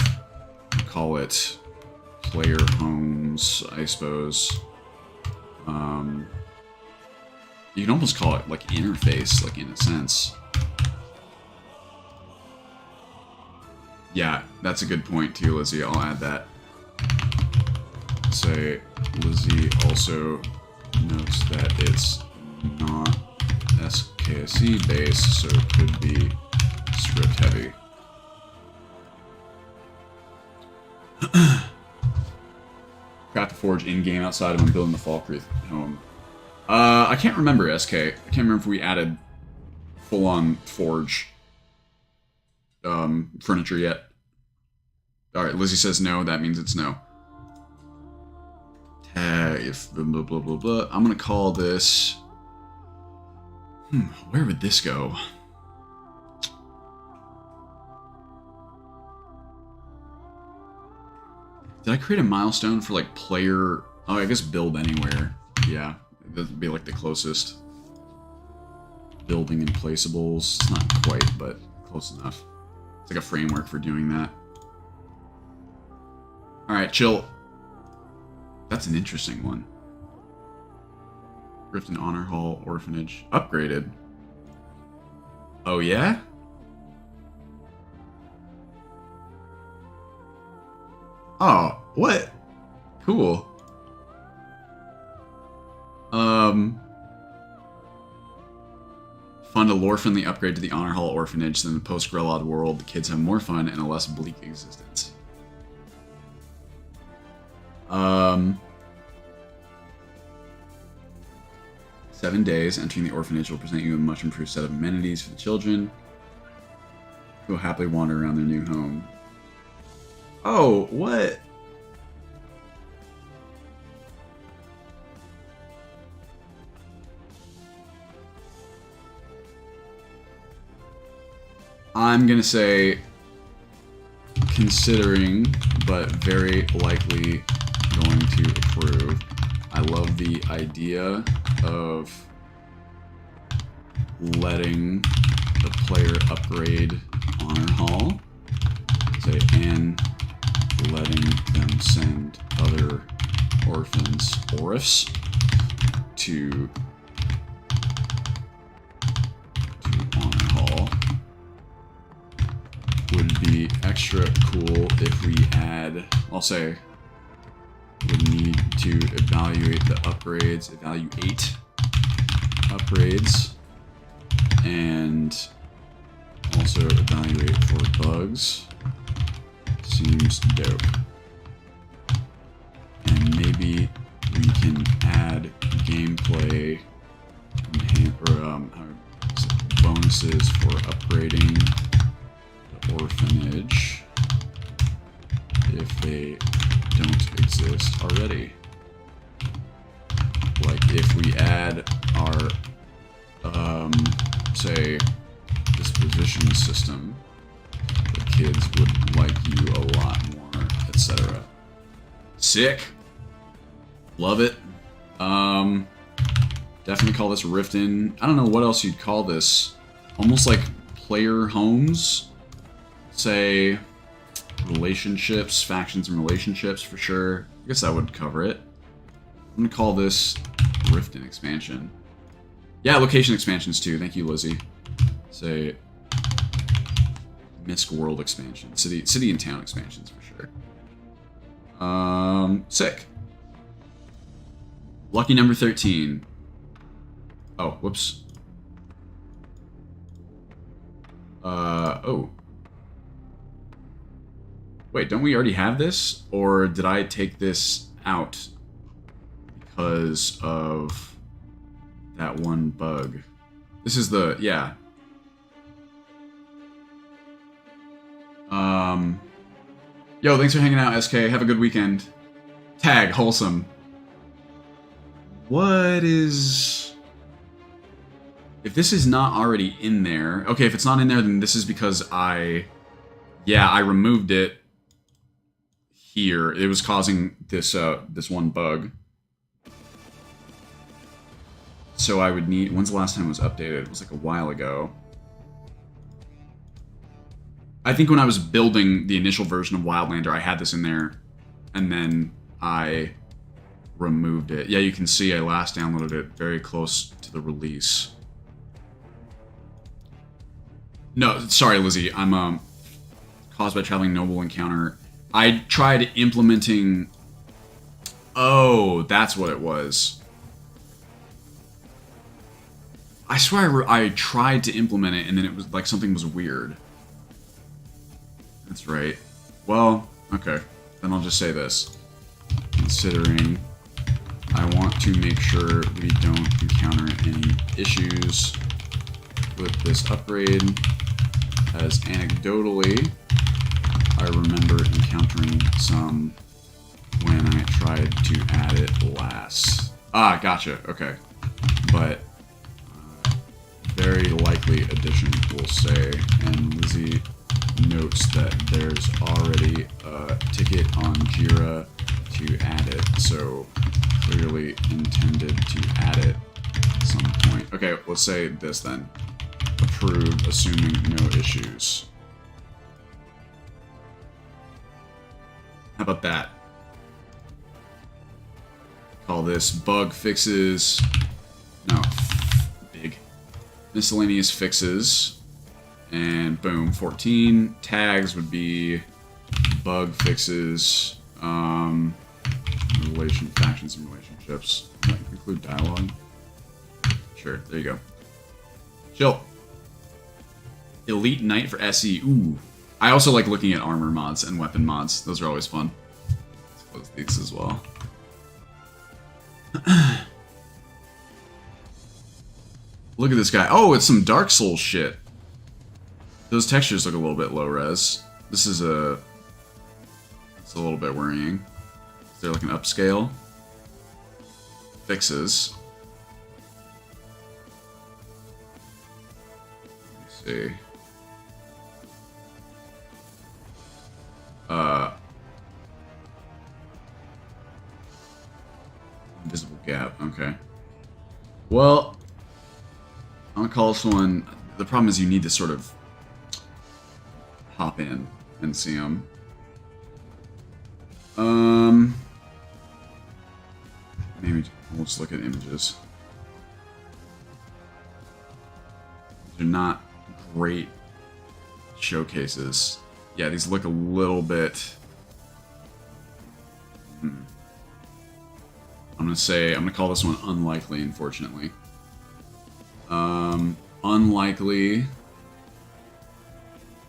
S2: Call it player homes, I suppose. You can almost call it like interface, like in a sense. Yeah, that's a good point too, Lizzie. I'll add that. Say, Lizzie also notes that it's not SKSE based, so it could be script heavy. Craft the forge in-game outside of when building the Falkreath home. I can't remember SK. I can't remember if we added full-on forge furniture yet. Alright, Lizzie says no, that means it's no. If blah blah blah blah. I'm gonna call this... where would this go? Did I create a milestone for like player... Oh, I guess build anywhere. Yeah, that would be like the closest. Building in placeables. It's not quite, but close enough. It's like a framework for doing that. Alright, chill. That's an interesting one. Grifton Honor Hall Orphanage. Upgraded. Oh, yeah? Oh, what? Cool. Fund a lore-friendly upgrade to the Honor Hall Orphanage, so in the post-Grelod world, the kids have more fun and a less bleak existence. 7 days, entering the orphanage will present you with a much improved set of amenities for the children, who will happily wander around their new home. Oh, what? I'm gonna say considering, but very likely going to approve. I love the idea of letting the player upgrade Honor Hall, say, and letting them send other orphans, orphs, to Honor Hall. Would be extra cool if we add, I'll say, would need to evaluate the upgrades, evaluate upgrades, and also evaluate for bugs. Seems dope. And maybe we can add gameplay or bonuses for upgrading the orphanage if they don't exist already. Like if we add our say disposition system, the kids would like you a lot more, etc. Sick. Love it. Definitely call this Riften. I don't know what else you'd call this. Almost like player homes. Say relationships, factions and relationships for sure. I guess that would cover it. I'm gonna call this Riften expansion. Yeah, location expansions too. Thank you, Lizzie. Say Misk World expansion. City and town expansions for sure. Sick. Lucky number 13. Oh, whoops. Oh. Wait, don't we already have this? Or did I take this out because of that one bug? This is the, yeah. Yo, thanks for hanging out, SK. Have a good weekend. Tag, wholesome. What is... If this is not already in there... Okay, if it's not in there, then this is because I... Yeah, I removed it here. It was causing this, this one bug. So I would need... When's the last time it was updated? It was like a while ago. I think when I was building the initial version of Wildlander, I had this in there, and then I removed it. Yeah, you can see I last downloaded it very close to the release. No, sorry, Lizzie. I'm caused by traveling noble encounter. I tried implementing... Oh, that's what it was. I swear I tried to implement it, and then it was like something was weird. That's right. Well, okay. Then I'll just say this. Considering I want to make sure we don't encounter any issues with this upgrade, as anecdotally, I remember encountering some when I tried to add it last. Ah, gotcha. Okay. But very likely addition, we'll say, and Lizzie notes that there's already a ticket on Jira to add it, so clearly intended to add it at some point. Okay, let's say this then. Approved, assuming no issues. How about that? Call this bug fixes. No, big. Miscellaneous fixes. And boom, 14 tags would be bug fixes, factions and relationships. Does that include dialogue? Sure, there you go. Chill. Elite Knight for SE. Ooh. I also like looking at armor mods and weapon mods. Those are always fun. Let's close these as well. Look at this guy. Oh, it's some Dark Souls shit. Those textures look a little bit low res. This is a... It's a little bit worrying. Is there like an upscale? Fixes. Let me see. Invisible gap, okay. Well, I'm gonna call this one... The problem is you need to sort of hop in and see them. Maybe we'll just look at images. They're not great showcases. Yeah, these look a little bit... I'm gonna call this one unlikely, unfortunately. Unlikely.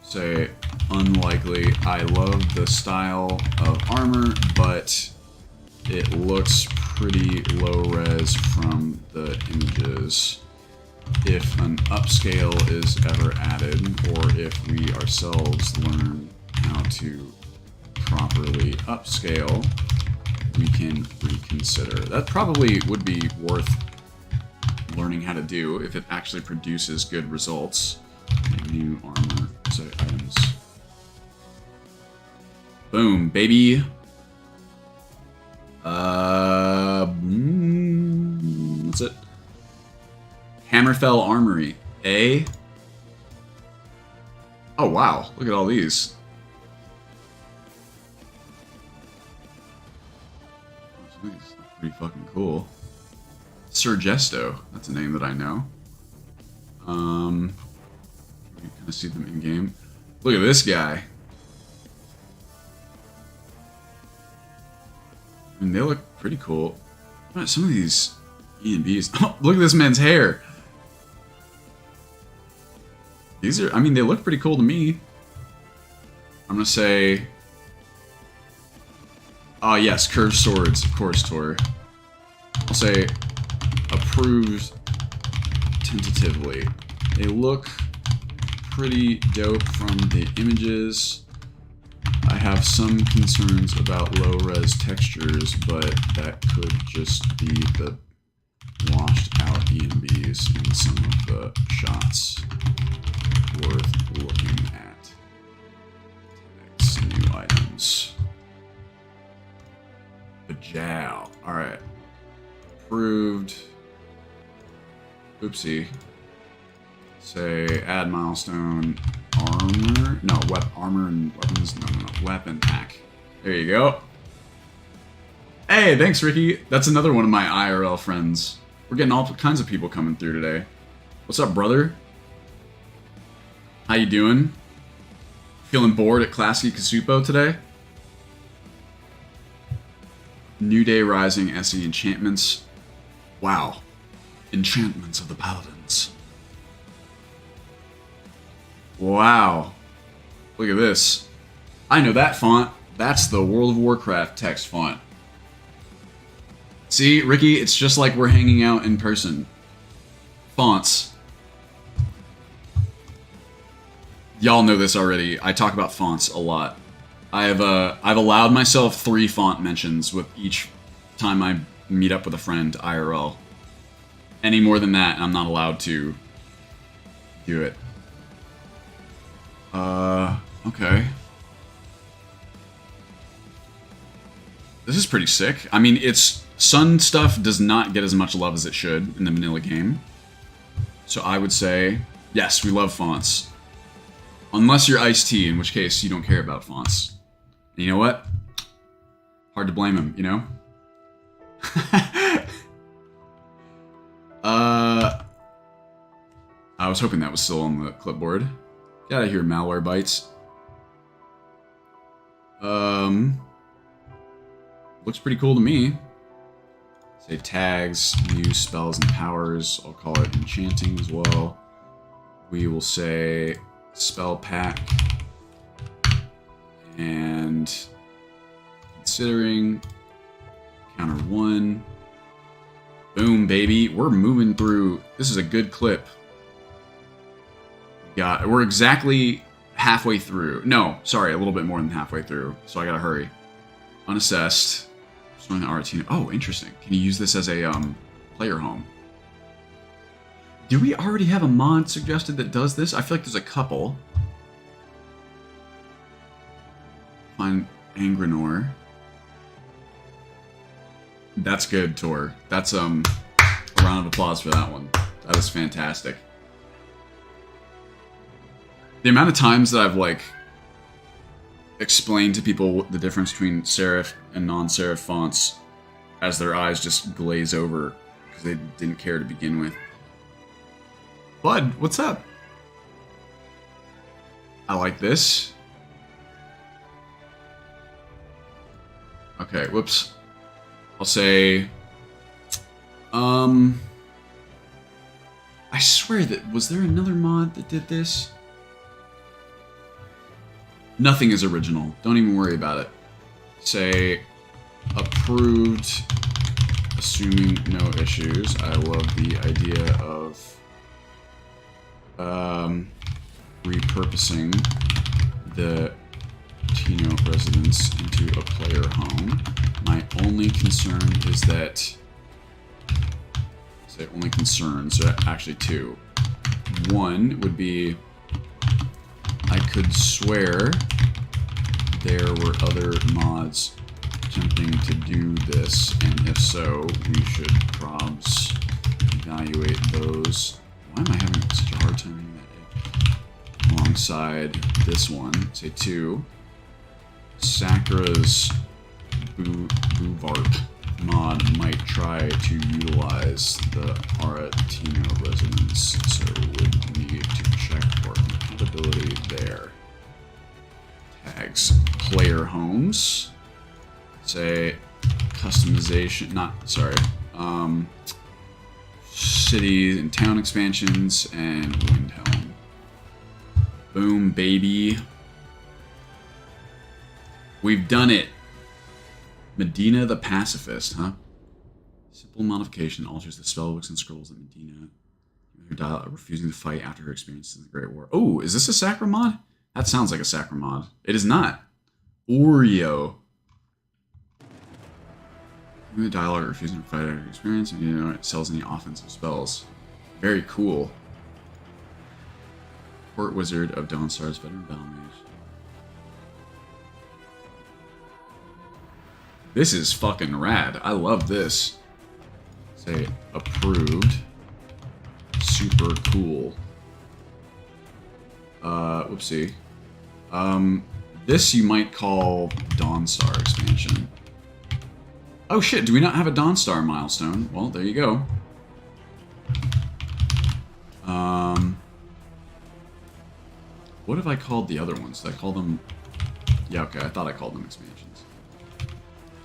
S2: Say unlikely. I love the style of armor, but it looks pretty low res from the images. If an upscale is ever added, or if we ourselves learn how to properly upscale, we can reconsider. That probably would be worth learning how to do if it actually produces good results. New armor set items. Boom, baby. What's it? Hammerfell Armory. A. Oh wow, look at all these. These are pretty fucking cool. Sir Gesto, that's a name that I know. You kind of see them in game. Look at this guy. I mean, they look pretty cool. Some of these E&Bs. Oh, look at this man's hair. These are, I mean, they look pretty cool to me. I'm gonna say, oh yes, curved swords, of course, Tor. I'll say approved tentatively. They look pretty dope from the images. I have some concerns about low-res textures, but that could just be the washed-out EMBs in some of the shots. Worth looking at. Next, new items. Bajow. Alright. Approved. Oopsie. Say add milestone armor. No, armor and weapons. No. Weapon pack. There you go. Hey, thanks, Ricky. That's another one of my IRL friends. We're getting all kinds of people coming through today. What's up, brother? How you doing? Feeling bored at Classy Kasupo today? New Day Rising SE enchantments. Wow. Enchantments of the Paladins. Wow. Look at this. I know that font. That's the World of Warcraft text font. See, Ricky, it's just like we're hanging out in person. Fonts. Y'all know this already. I talk about fonts a lot. I've allowed myself 3 font mentions with each time I meet up with a friend IRL. Any more than that, I'm not allowed to do it. Okay. This is pretty sick. I mean, Sun stuff does not get as much love as it should in the vanilla game. So I would say, yes, we love fonts. Unless you're Ice-T, in which case you don't care about fonts. And you know what? Hard to blame him, you know? I was hoping that was still on the clipboard. Get out of here, malware bites. Looks pretty cool to me. Say tags, new spells and powers. I'll call it enchanting as well. We will say spell pack. And considering counter 1. Boom, baby. We're moving through. This is a good clip. We're exactly halfway through. No, sorry, a little bit more than halfway through. So I gotta hurry. Unassessed. Destroying the Aratino. Oh, interesting. Can you use this as a player home? Do we already have a mod suggested that does this? I feel like there's a couple. Find Angranor. That's good, Tor. That's a round of applause for that one. That is fantastic. The amount of times that I've like explained to people the difference between serif and non-serif fonts as their eyes just glaze over because they didn't care to begin with. Bud, what's up? I like this. Okay, whoops. I'll say, I swear that, was there another mod that did this? Nothing is original. Don't even worry about it. Say, approved, assuming no issues. I love the idea of, repurposing the Tino residence into a player home. My only concern is that, say only concern, so actually two. One would be, I could swear there were other mods attempting to do this, and if so, we should probs evaluate those. Why am I having such a hard time reading that? Alongside this one, say 2. Sakra's Bouvart mod might try to utilize the Aratino residence, so would need to check for compatibility there. Tags player homes. Say customization, city and town expansions and Windhelm. Boom, baby. We've done it. Medina the Pacifist, huh? Simple modification alters the spellbooks and scrolls that Medina, her dial, refusing to fight after her experience in the Great War. Oh, is this a Sacra mod? That sounds like a Sacra mod. It is not. Oreo. The dialogue refusing to fight after her experience, and you know it sells any offensive spells. Very cool. Court Wizard of Dawnstar's veteran battle mage. This is fucking rad. I love this. Say approved. Super cool. Whoopsie. This you might call Dawnstar expansion. Oh shit, do we not have a Dawnstar milestone? Well, there you go. What have I called the other ones? Did I call them... Yeah, okay, I thought I called them expansions.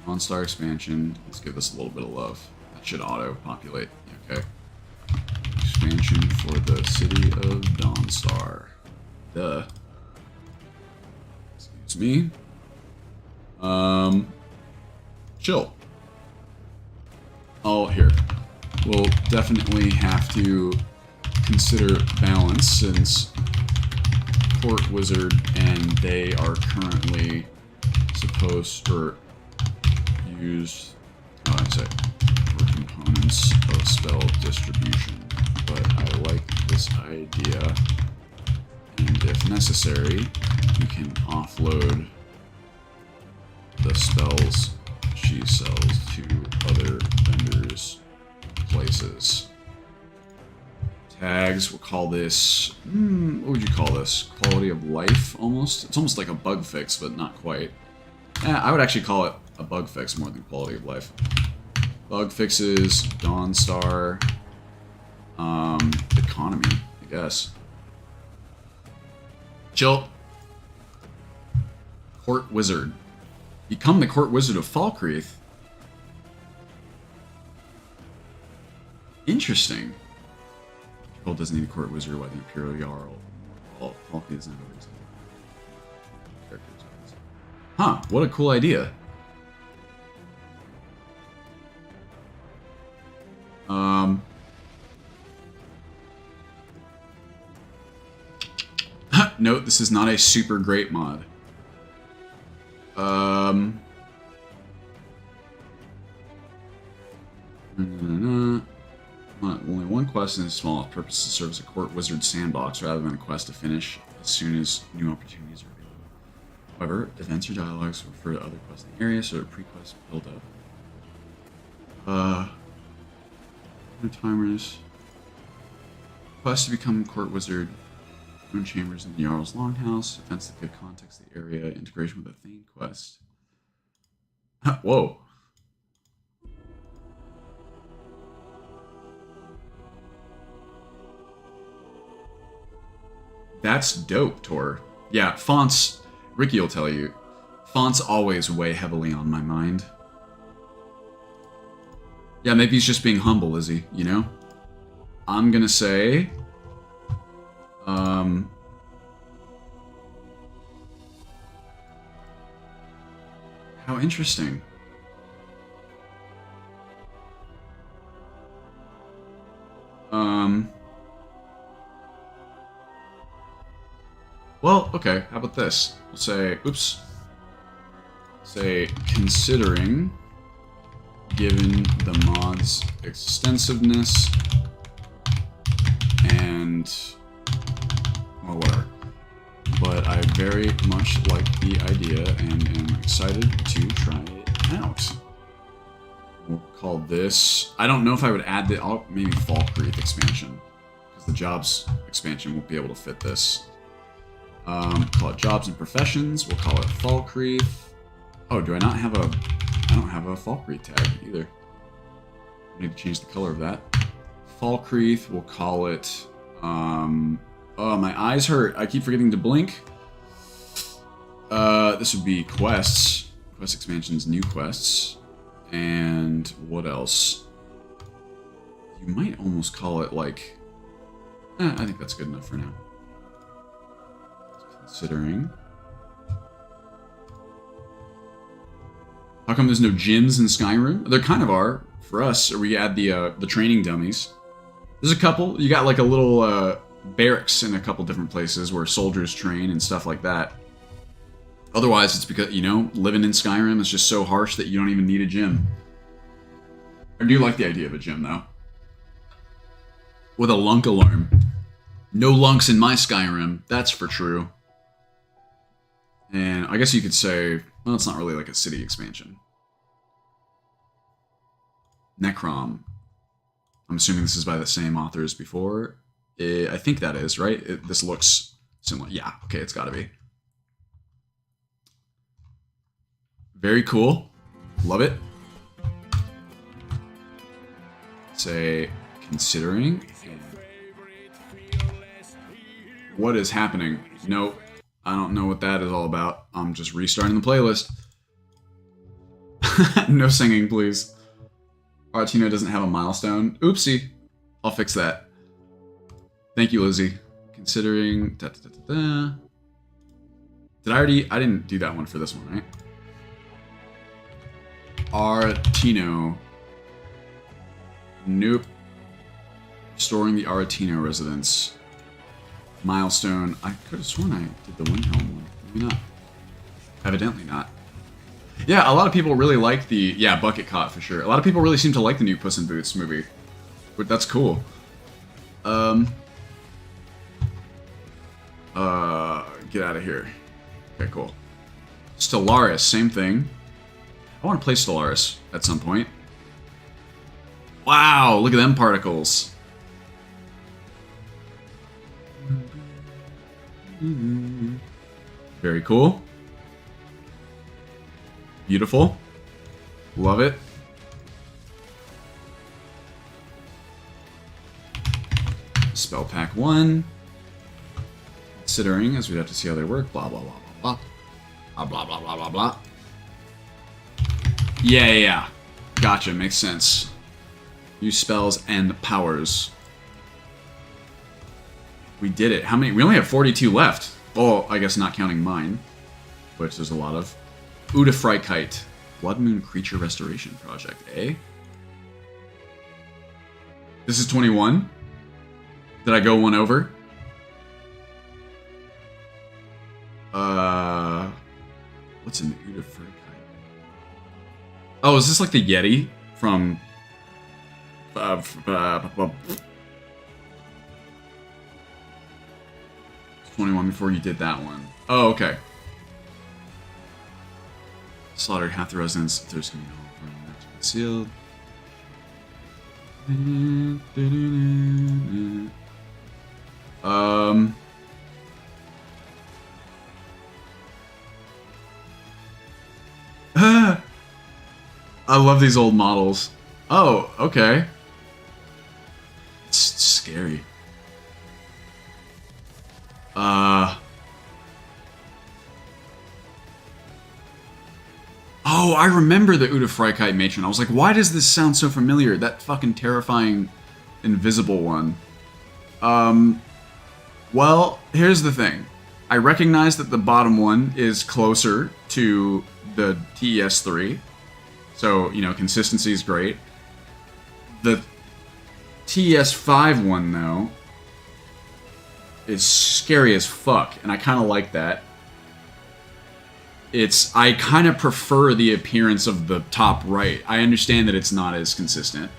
S2: Dawnstar expansion. Let's give this a little bit of love. That should auto-populate. Okay. Expansion for the city of Dawnstar. Duh. Excuse me. Chill. Oh, here. We'll definitely have to consider balance since Court Wizard and they are currently supposed to use for components of spell distribution. But I like this idea, and if necessary, we can offload the spells she sells to other vendors' places. Tags, we'll call this, what would you call this? Quality of life, almost? It's almost like a bug fix, but not quite. I would actually call it a bug fix more than quality of life. Bug fixes, Dawnstar, economy, I guess. Chill. Court Wizard. Become the Court Wizard of Falkreath. Interesting. Control designated court wizard by the Imperial Jarl. All his and others. Characters. Huh, what a cool idea. Note, this is not a super great mod. Only one quest and its small purpose to serve as a court wizard sandbox rather than a quest to finish as soon as new opportunities are available. However, events or dialogues refer to other quests in the area, so a pre-quest build up. No timers. Quest to become court wizard. Own chambers in the Jarl's Longhouse. Events that give context to the area. Integration with a Thane quest. Whoa. That's dope, Tor. Yeah, fonts. Ricky will tell you. Fonts always weigh heavily on my mind. Yeah, maybe he's just being humble, is he? You know? I'm gonna say... How interesting. Well, okay, how about this? We'll say, oops. Say, considering, given the mod's extensiveness, and, well, whatever. But I very much like the idea and am excited to try it out. We'll call this... I don't know if I would add the... maybe Falkreath expansion. Because the Jobs expansion won't be able to fit this. Call it Jobs and Professions. We'll call it Falkreath. Oh, do I not have a... I don't have a Falkreath tag either. I need to change the color of that. Falkreath, we'll call it... Oh, my eyes hurt. I keep forgetting to blink. This would be quests. Quest expansions, new quests. And what else? You might almost call it like... I think that's good enough for now. Considering... How come there's no gyms in Skyrim? There kind of are, for us. Or we add the training dummies. There's a couple. You got like a little barracks in a couple different places where soldiers train and stuff like that. Otherwise, it's because, you know, living in Skyrim is just so harsh that you don't even need a gym. I do like the idea of a gym, though. With a lunk alarm. No lunks in my Skyrim, that's for true. And I guess you could say, well, it's not really like a city expansion. Necrom. I'm assuming this is by the same author as before. I think that is, right? This looks similar. Yeah, okay, it's gotta be. Very cool. Love it. Say, considering. What is happening? No, I don't know what that is all about. I'm just restarting the playlist. No singing, please. Aratino doesn't have a milestone. Oopsie. I'll fix that. Thank you, Lizzie. Considering... Da, da, da, da. Did I already... I didn't do that one for this one, right? Aratino. Nope. Restoring the Aratino residence. Milestone. I could have sworn I did the Windhelm one. Maybe not. Evidently not. Yeah, a lot of people really like the... Yeah, Bucket Caught for sure. A lot of people really seem to like the new Puss in Boots movie. But that's cool. Get out of here. Okay, cool. Stellaris, same thing. I want to play Stellaris at some point. Wow, look at them particles. Very cool. Beautiful. Love it. Spell pack 1. Considering, as we'd have to see how they work. Blah, blah, blah, blah, blah. Blah, blah, blah, blah, blah. Yeah. Gotcha, makes sense. Use spells and powers. We did it. How many? We only have 42 left. Well, I guess not counting mine, which there's a lot of. Udafrykite. Blood Moon Creature Restoration Project, eh? This is 21? Did I go one over? What's an Udafrykite? Oh, is this like the Yeti from... 21 before you did that one. Oh, okay. Slaughtered half the residents. There's gonna be concealed. I love these old models. Oh, okay. It's scary. Oh, I remember the Udafrykite matron. I was like, why does this sound so familiar? That fucking terrifying invisible one. Well, here's the thing. I recognize that the bottom one is closer to the TES3. So, you know, consistency is great. The TES5 one, though, is scary as fuck, and I kind of like that. I kind of prefer the appearance of the top right. I understand that it's not as consistent.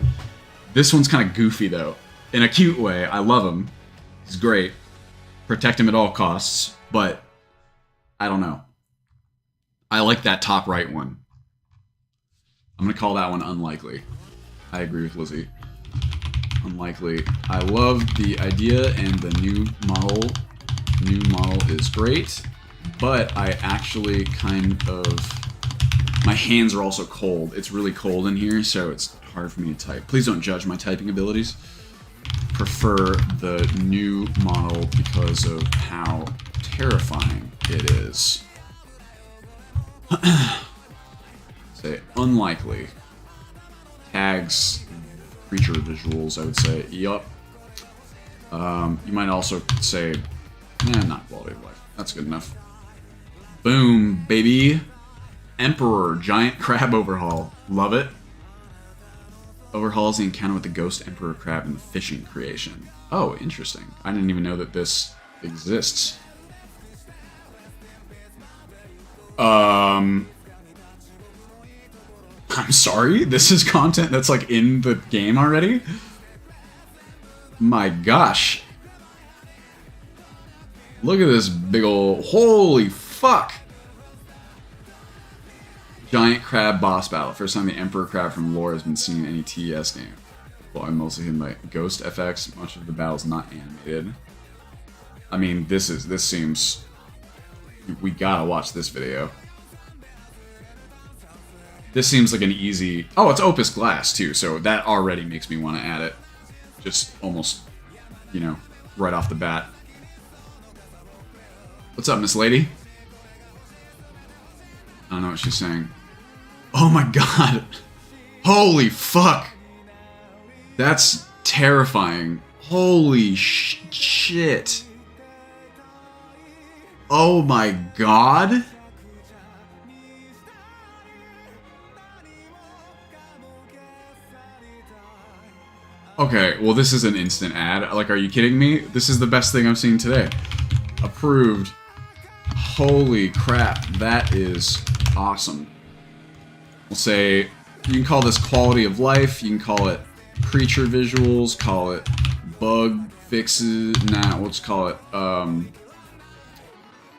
S2: This one's kind of goofy, though. In a cute way. I love him. He's great. Protect him at all costs, but I don't know. I like that top right one. I'm going to call that one unlikely. I agree with Lizzie. Unlikely. I love the idea, and the new model is great, but I actually kind of... My hands are also cold. It's really cold in here, so it's hard for me to type. Please don't judge my typing abilities. Prefer the new model because of how terrifying it is. Say unlikely. Tags, creature visuals, I would say. Yup. You might also say, not quality of life. That's good enough. Boom, baby. Emperor, giant crab overhaul. Love it. Overhauls the encounter with the ghost emperor crab in the fishing creation. Oh, interesting. I didn't even know that this exists. I'm sorry? This is content that's like in the game already? My gosh. Look at this big ol'... Holy fuck! Giant crab boss battle. First time the emperor crab from lore has been seen in any TES game. Well, I'm mostly hidden by Ghost FX. Much of the battle's not animated. I mean, this seems... We gotta watch this video. This seems like an easy... Oh, it's Opus Glass, too, so that already makes me want to add it. Just almost, you know, right off the bat. What's up, Miss Lady? I don't know what she's saying. Oh my god! Holy fuck! That's terrifying. Holy shit. Oh my god? Okay, well this is an instant ad. Like, are you kidding me? This is the best thing I've seen today. Approved. Holy crap, that is awesome. We'll say, you can call this quality of life, you can call it creature visuals, call it bug fixes, we'll just call it, I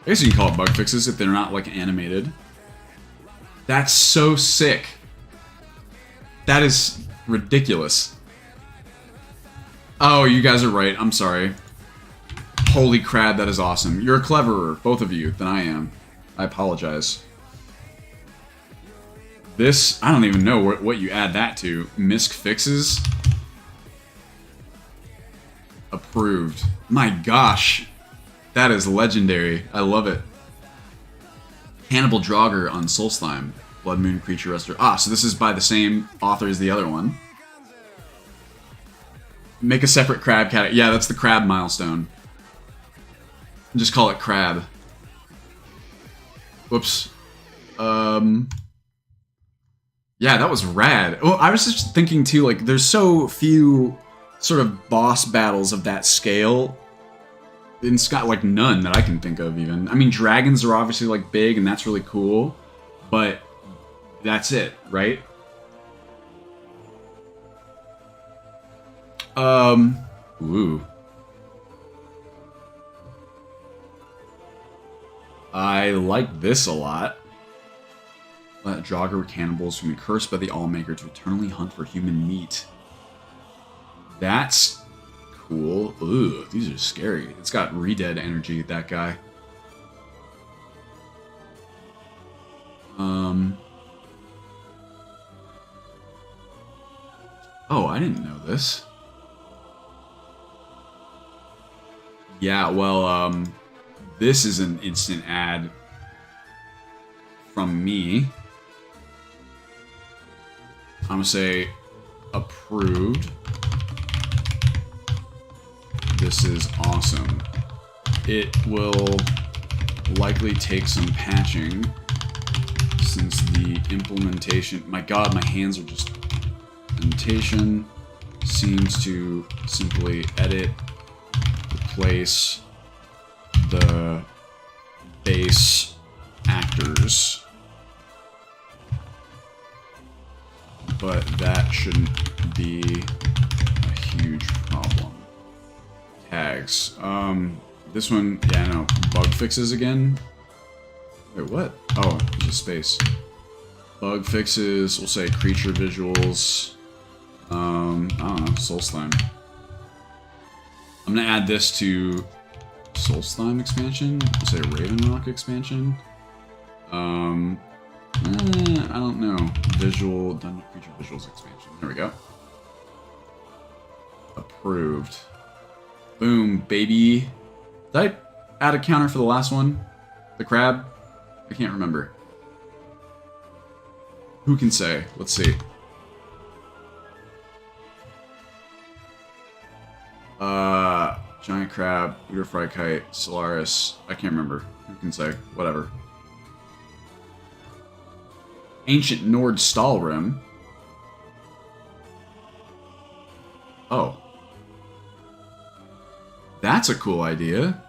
S2: guess you can call it bug fixes if they're not, like, animated. That's so sick. That is ridiculous. Oh, you guys are right, I'm sorry. Holy crap, that is awesome. You're cleverer, both of you, than I am. I apologize. This, I don't even know what you add that to. Misc fixes? Approved. My gosh. That is legendary. I love it. Hannibal Draugr on Soul Slime. Blood Moon Creature Restoration. Ah, so this is by the same author as the other one. Make a separate crab cat. Yeah, that's the crab milestone. Just call it crab. Whoops. Yeah, that was rad. Oh, I was just thinking too, like, there's so few sort of boss battles of that scale in Scott, like none that I can think of even. I mean, dragons are obviously like big and that's really cool, but that's it, right? Ooh. I like this a lot. Jogger cannibals who have been cursed by the Allmaker to eternally hunt for human meat. That's cool. Ooh, these are scary. It's got re-dead energy, that guy. Oh, I didn't know this. Yeah, well, this is an instant ad from me. I'm gonna say approved. This is awesome. It will likely take some patching since the implementation, my god, my hands are just, implementation seems to simply edit, replace the base actors, but that shouldn't be a huge problem. Tags. This one, yeah, no, bug fixes again. Wait, what? Oh, there's a space. Bug fixes, we'll say creature visuals. I don't know, Soul Slime. I'm gonna add this to Soul Slime expansion. We'll say Raven Rock expansion. I don't know. Visual, Dungeon Creature Visuals expansion. There we go. Approved. Boom, baby. Did I add a counter for the last one? The crab? I can't remember. Who can say? Let's see. Giant crab, Uter Fry Kite, Solaris. I can't remember. Who can say? Whatever. Ancient Nord Stahlrim. Oh. That's a cool idea.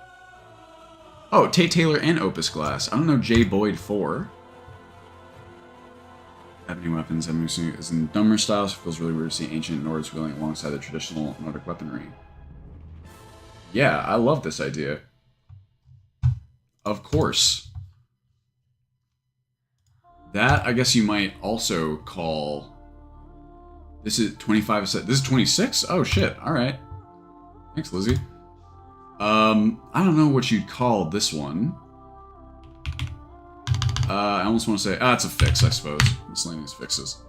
S2: Oh, Tate Taylor and Opus Glass. I don't know J. Boyd 4. Have any weapons? I'm assuming is in Dumber style, so it feels really weird to see ancient Nords wielding alongside the traditional Nordic weaponry. Yeah, I love this idea. Of course. That, I guess you might also call... This is 25... This is 26? Oh, shit. Alright. Thanks, Lizzie. I don't know what you'd call this one. I almost want to say... it's a fix, I suppose. Miscellaneous fixes.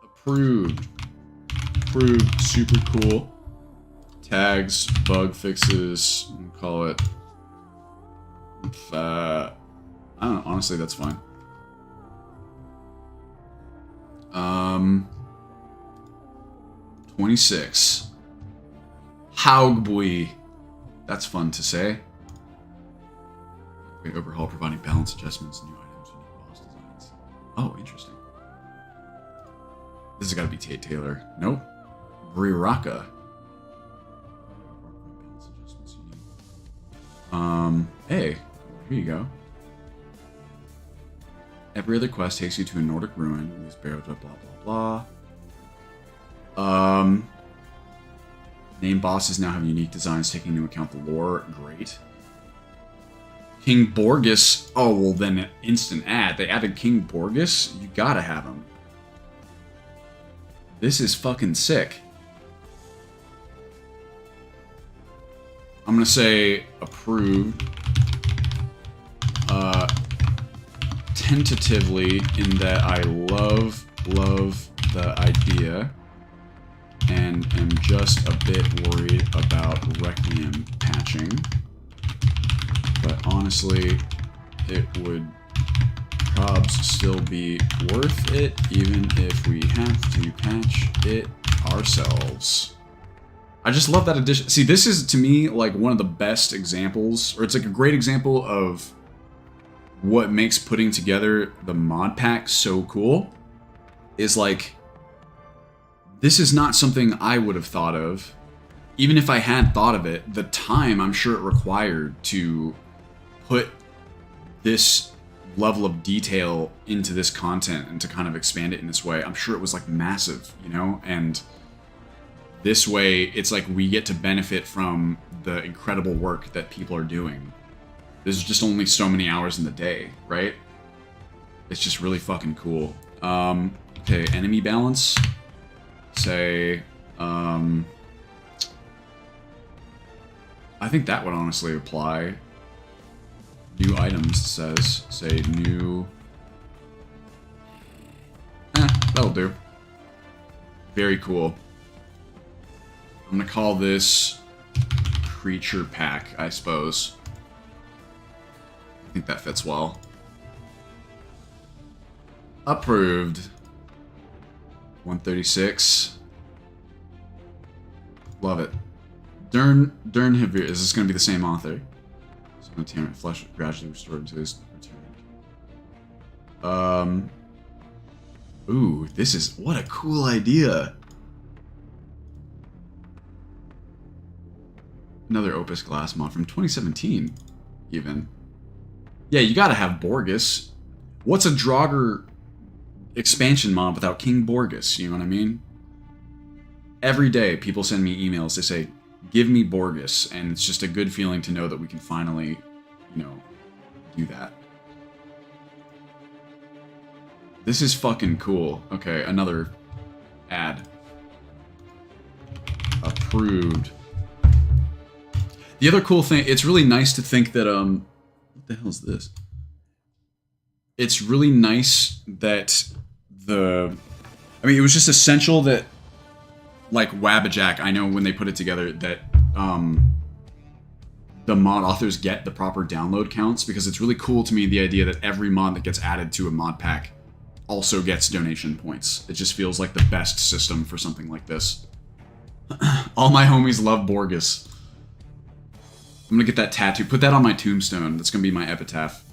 S2: Approved. Approved. Super cool. Tags, bug fixes, we'll call it... I don't know, honestly, that's fine. 26. Haugbui. That's fun to say. Great overhaul providing balance adjustments, new items, unique boss designs. Oh, interesting. This has got to be Tate Taylor. Nope. Briraka. Hey, here you go. Every other quest takes you to a Nordic ruin. These barrows, blah, blah, blah. Name bosses now have unique designs taking into account the lore. Great. King Borgus. Oh, well then instant ad. They added King Borgus? You gotta have him. This is fucking sick. I'm gonna say approved. Tentatively, in that I love the idea and am just a bit worried about Requiem patching. But honestly, it would probs still be worth it, even if we have to patch it ourselves. I just love that addition. See, this is, to me, like, one of the best examples, or it's like a great example of what makes putting together the mod pack so cool, is like, this is not something I would have thought of. Even if I had thought of it, the time I'm sure it required to put this level of detail into this content and to kind of expand it in this way, I'm sure it was like massive, you know? And this way, it's like we get to benefit from the incredible work that people are doing. There's just only so many hours in the day, right? It's just really fucking cool. Okay, enemy balance. Say, I think that would honestly apply. New items, says. Say new... that'll do. Very cool. I'm gonna call this creature pack, I suppose. I think that fits well. Approved. 136. Love it. Durnhivir. Is this going to be the same author? So Tamarind flesh gradually restored to his return. Ooh, this is... What a cool idea. Another Opus Glass mod from 2017, even. Yeah, you gotta have Borgus. What's a Draugr expansion mod without King Borgus? You know what I mean? Every day, people send me emails. They say, give me Borgus. And it's just a good feeling to know that we can finally, you know, do that. This is fucking cool. Okay, another ad. Approved. The other cool thing, it's really nice to think that, what the hell is this? It's really nice that I mean, it was just essential that, like, Wabbajack, I know when they put it together, that, the mod authors get the proper download counts, because it's really cool to me, the idea that every mod that gets added to a mod pack also gets donation points. It just feels like the best system for something like this. All my homies love Borgus. I'm gonna get that tattoo. Put that on my tombstone. That's gonna be my epitaph.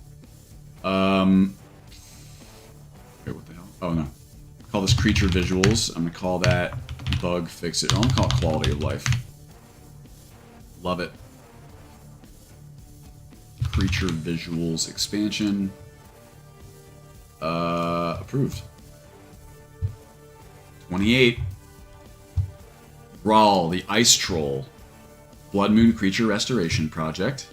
S2: Wait, what the hell? Oh no. Call this creature visuals. I'm gonna call that bug fix it. I'm gonna call it quality of life. Love it. Creature visuals expansion. Approved. 28. Rawl, the Ice Troll. Blood Moon Creature Restoration Project.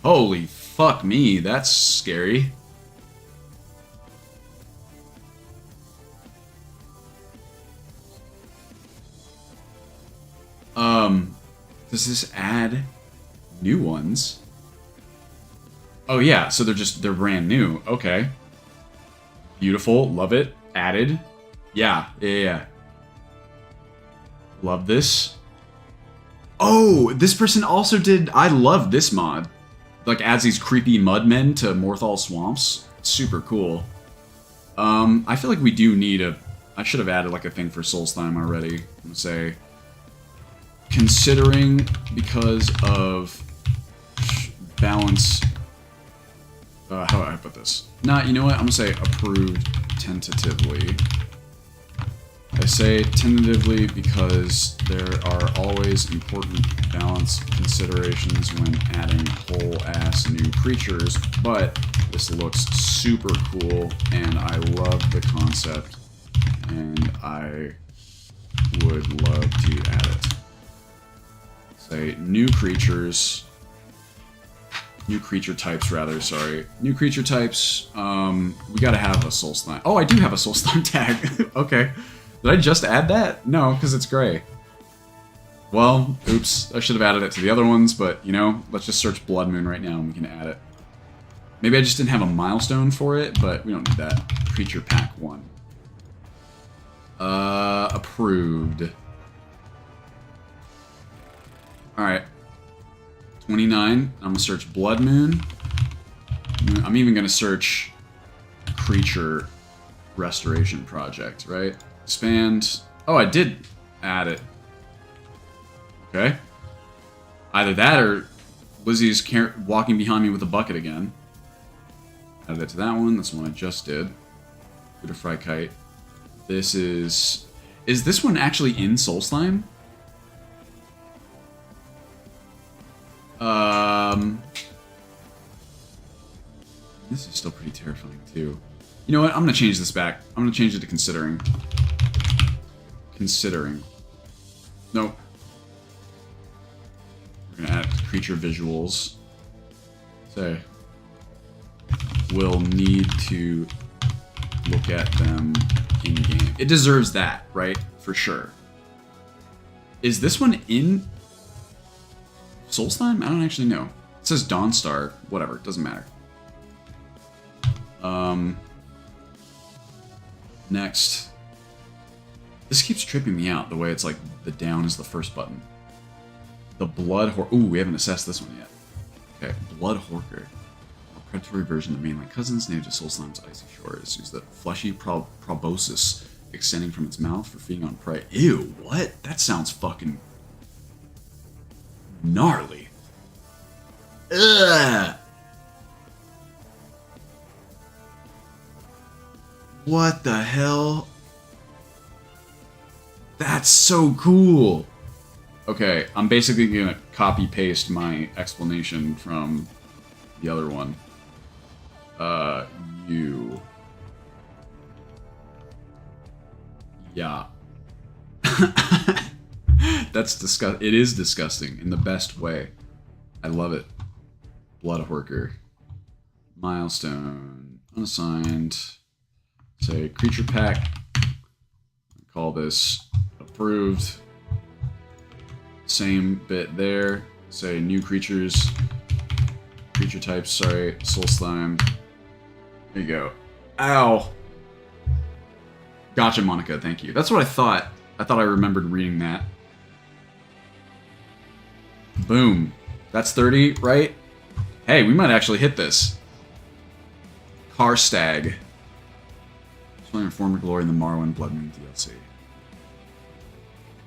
S2: Holy fuck me, that's scary. Does this add new ones? Oh yeah, so they're brand new. Okay. Beautiful, love it. Added. Yeah. Love this. Oh, this person also did... I love this mod. Like, adds these creepy mudmen to Morthal Swamps. Super cool. I feel like we do need a... I should have added, like, a thing for Solstheim already. I'm gonna say... Considering, because of... balance... how do I put this? Nah, you know what? I'm gonna say approved tentatively. I say tentatively because there are always important balance considerations when adding whole-ass new creatures, but this looks super cool, and I love the concept, and I would love to add it. Say new creatures... New creature types, rather, sorry. New creature types, we gotta have a Solstheim. Oh, I do have a Solstheim tag. Okay. Did I just add that? No, because it's gray. Well, oops. I should have added it to the other ones, but, you know, let's just search Blood Moon right now and we can add it. Maybe I just didn't have a milestone for it, but we don't need that. Creature Pack 1. Approved. Alright. 29. I'm gonna search Blood Moon. I'm even gonna search Creature Restoration Project, right? Expand. Oh, I did add it. Okay. Either that or Lizzie's walking behind me with a bucket again. Added it to that one. That's the one I just did. Buddha Fry Kite. This is... Is this one actually in Soul Slime? This is still pretty terrifying, too. You know what? I'm going to change this back. I'm going to change it to Considering. Considering. Nope. We're going to add creature visuals. Say, we'll need to look at them in-game. It deserves that, right? For sure. Is this one in Soul Slime? I don't actually know. It says Dawnstar. Whatever, it doesn't matter. Next. This keeps tripping me out, the way it's like the down is the first button. The Blood Horker. Ooh, we haven't assessed this one yet. Okay, Blood Horker. A predatory version of the mainline cousins native to Soul Slime's icy shores. Use the fleshy proboscis extending from its mouth for feeding on prey. Ew, what? That sounds fucking gnarly. Ugh. What the hell? That's so cool. Okay, I'm basically gonna copy paste my explanation from the other one. You. Yeah. That's disgusting. It is disgusting in the best way. I love it. Blood Horker. Milestone. Unassigned. Say creature pack. Call this approved. Same bit there. Say new creatures. Creature types, sorry. Soul Slime. There you go. Ow! Gotcha, Monica, thank you. That's what I thought. I thought I remembered reading that. Boom. That's 30, right? Hey, we might actually hit this. Car Stag. Showing your former glory in the Morrowind Blood Moon DLC.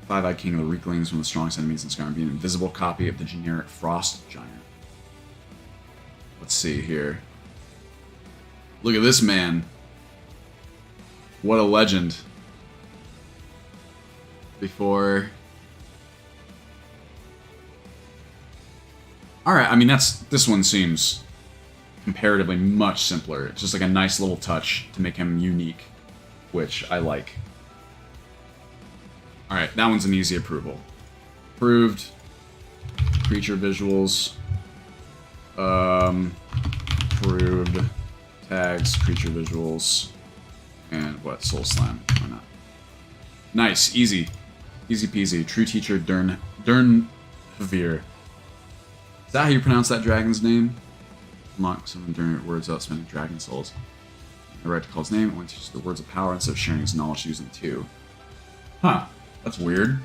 S2: Five-Eyed King of the Weaklings, one of the strongest enemies in Skyrim, being an invisible copy of the generic Frost Giant. Let's see here. Look at this man. What a legend. Before... Alright, I mean, this one seems comparatively much simpler. It's just like a nice little touch to make him unique, which I like. Alright, that one's an easy approval. Approved. Creature visuals. Approved. Tags, creature visuals. And what? Soul Slime. Why not? Nice, easy. Easy peasy. True teacher Durnhavir. Is that how you pronounce that dragon's name? Unlock some enduring words without spending dragon souls. The right to call his name, it went to the words of power instead of sharing his knowledge using the two. Huh. That's weird.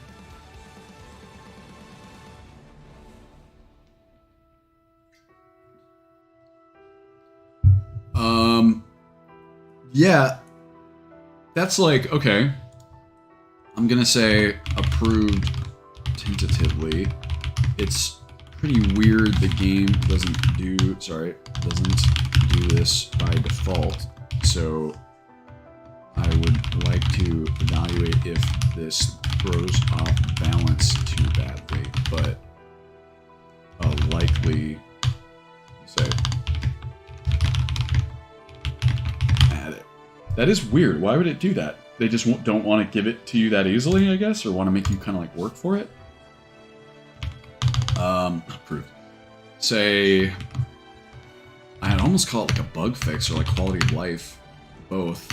S2: Yeah. That's like, okay. I'm gonna say approved tentatively. It's pretty weird the game doesn't do this by default. So I would like to evaluate if this throws off balance too badly, but likely say add it. That is weird. Why would it do that? They just don't want to give it to you that easily, I guess, or want to make you kind of like work for it. Approved. Say, I'd almost call it like a bug fix or like quality of life, both.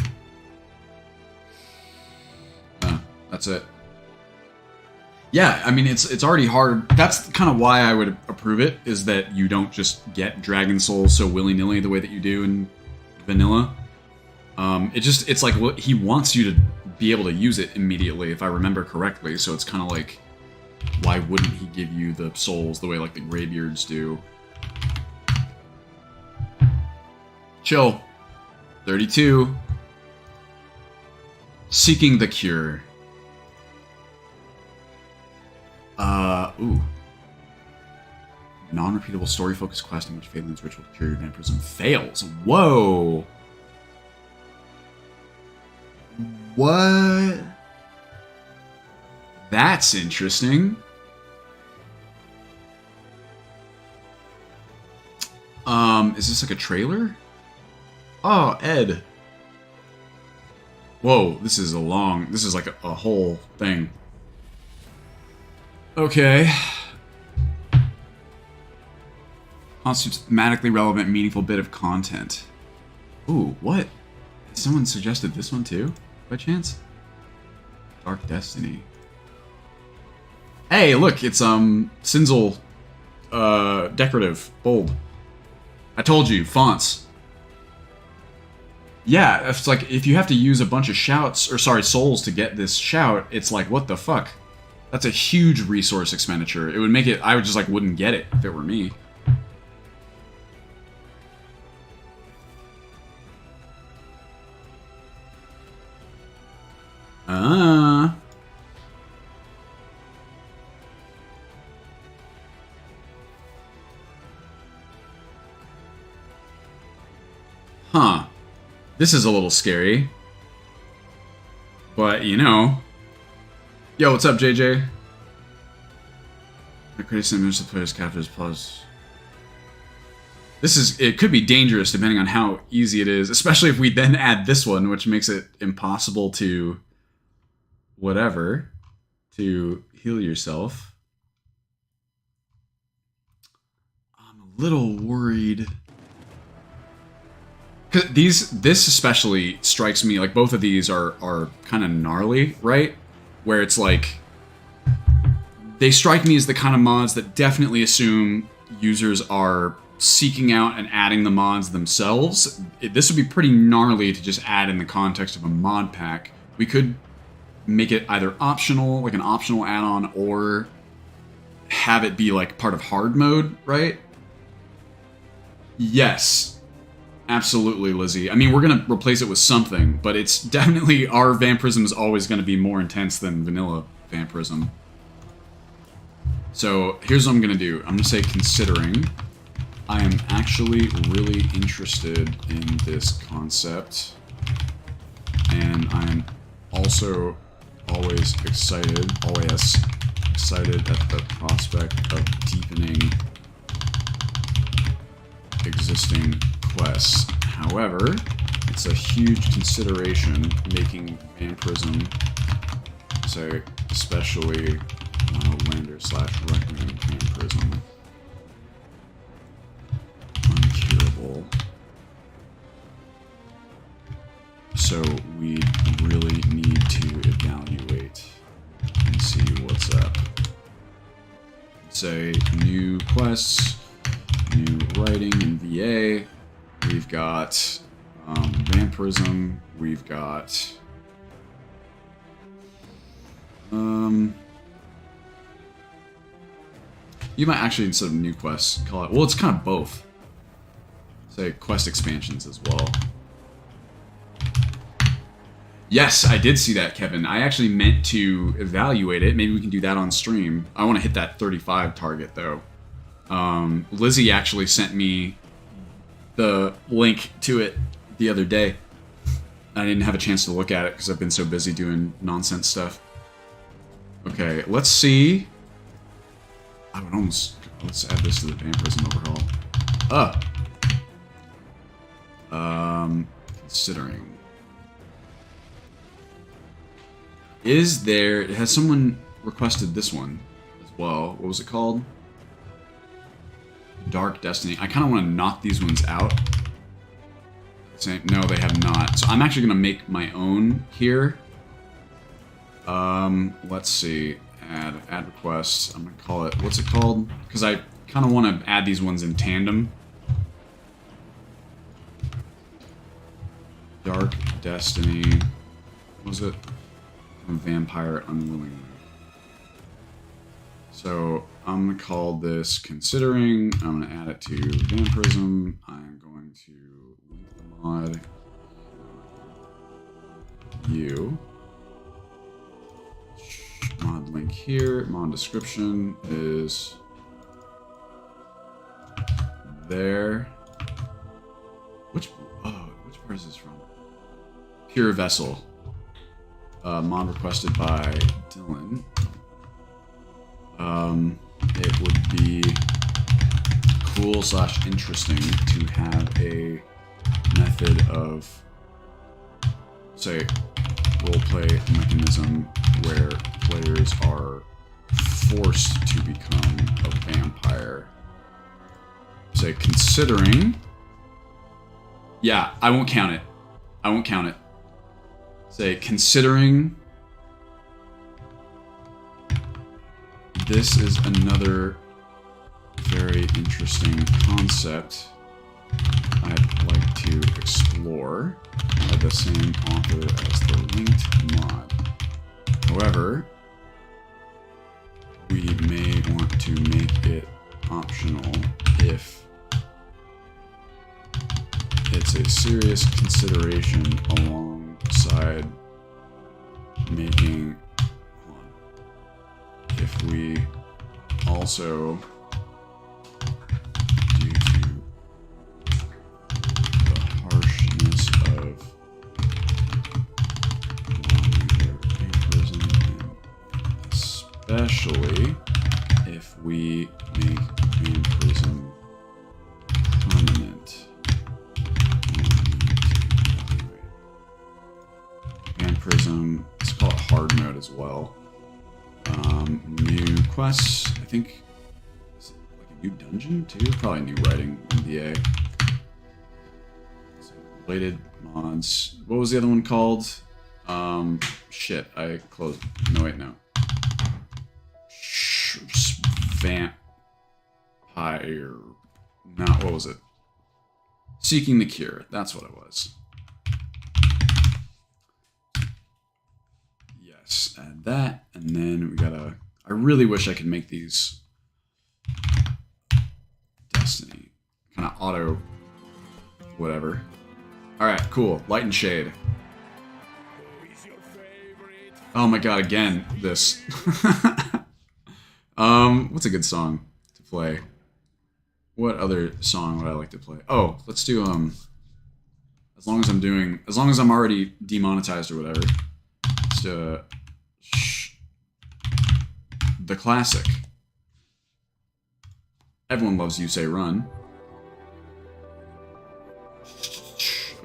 S2: That's it. Yeah, I mean, it's already hard. That's kind of why I would approve it, is that you don't just get Dragon Soul so willy-nilly the way that you do in vanilla. It's like what he wants you to be able to use it immediately, if I remember correctly, so it's kind of like, why wouldn't he give you the souls the way like the Greybeards do? Chill. 32. Seeking the Cure. Non-repeatable story-focused quest in which Phalan's ritual to cure your vampirism fails. Whoa! What? That's interesting. Is this like a trailer? Oh, Ed. Whoa, this is like a whole thing. Okay. Constitutes thematically relevant, meaningful bit of content. Ooh, what? Someone suggested this one too, by chance? Dark Destiny. Hey, look, it's Sinzel decorative, bold. I told you, fonts. Yeah, it's like if you have to use a bunch of souls to get this shout, it's like, what the fuck? That's a huge resource expenditure. It would make it, I would just like wouldn't get it if it were me. Huh. This is a little scary. But, you know. Yo, what's up, JJ? The criticism image the player's captures plus. It could be dangerous depending on how easy it is, especially if we then add this one, which makes it impossible to to heal yourself. I'm a little worried. This especially strikes me, like both of these are kind of gnarly, right? Where it's like, they strike me as the kind of mods that definitely assume users are seeking out and adding the mods themselves. This would be pretty gnarly to just add in the context of a mod pack. We could make it either optional, like an optional add-on, or have it be like part of hard mode, right? Yes. Absolutely, Lizzie. I mean, we're going to replace it with something, but it's definitely, our vampirism is always going to be more intense than vanilla vampirism. So here's what I'm going to do. I'm going to say, considering I am actually really interested in this concept, and I'm also always excited at the prospect of deepening existing quests. However, it's a huge consideration making vampirism, say, especially Wildlander / recommending vampirism, uncurable. So we really need to evaluate and see what's up. Say, new quests, new writing in VA. We've got vampirism. We've got you might actually, instead of new quests, call it, well, it's kind of both. Say quest expansions as well. Yes, I did see that, Kevin. I actually meant to evaluate it. Maybe we can do that on stream. I want to hit that 35 target though. Lizzie actually sent me the link to it the other day. I didn't have a chance to look at it because I've been so busy doing nonsense stuff. Okay, let's see. I would almost, let's add this to the vampirism overhaul. Considering. Has someone requested this one as well? What was it called? Dark Destiny. I kind of want to knock these ones out. No, they have not. So I'm actually going to make my own here. Let's see. Add requests. I'm going to call it, what's it called? Because I kind of want to add these ones in tandem. Dark Destiny. What was it? A vampire unwillingly. So I'm going to call this considering. I'm going to add it to vampirism. I'm going to link the mod. Mod link here. Mod description is there. Which part is this from? Pure Vessel. Mod requested by Dylan. It would be cool / interesting to have a method of, say, roleplay mechanism where players are forced to become a vampire. Say, considering... Yeah, I won't count it. I won't count it. Say, considering... This is another very interesting concept I'd like to explore by the same author as the linked mod. However, we may want to make it optional if it's a serious consideration alongside making... If we also, due to the harshness of vampirism, and especially if we make vampirism permanent, vampirism, let's call it hard mode as well. New quests, I think, is it like a new dungeon too? Probably new writing MBA. So related mods. What was the other one called? Shit, I closed. No, wait, no. Vampire. Not, what was it? Seeking the Cure. That's what it was. Yes, add that, and then we gotta... I really wish I could make these Destiny. Kind of auto... whatever. Alright, cool. Light and Shade. Oh my god, again, this. What's a good song to play? What other song would I like to play? Oh, let's do, as long as I'm already demonetized or whatever. Let's do, the classic. Everyone loves You Say Run.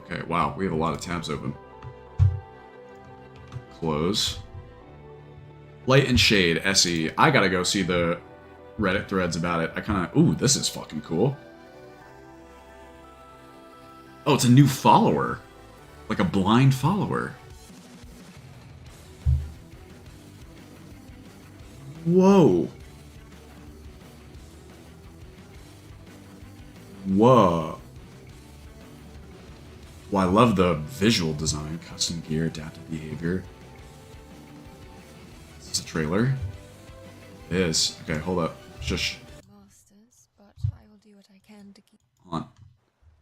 S2: Okay, wow, we have a lot of tabs open. Close. Light and Shade, SE. I gotta go see the Reddit threads about it. I kinda... Ooh, this is fucking cool. Oh, it's a new follower. Like a blind follower. Whoa. Whoa. Well, I love the visual design. Custom gear, adaptive behavior. Is this a trailer? It is. Okay, hold up. Shush.
S6: Masters, but I will do what I can to keep...
S2: Hold on.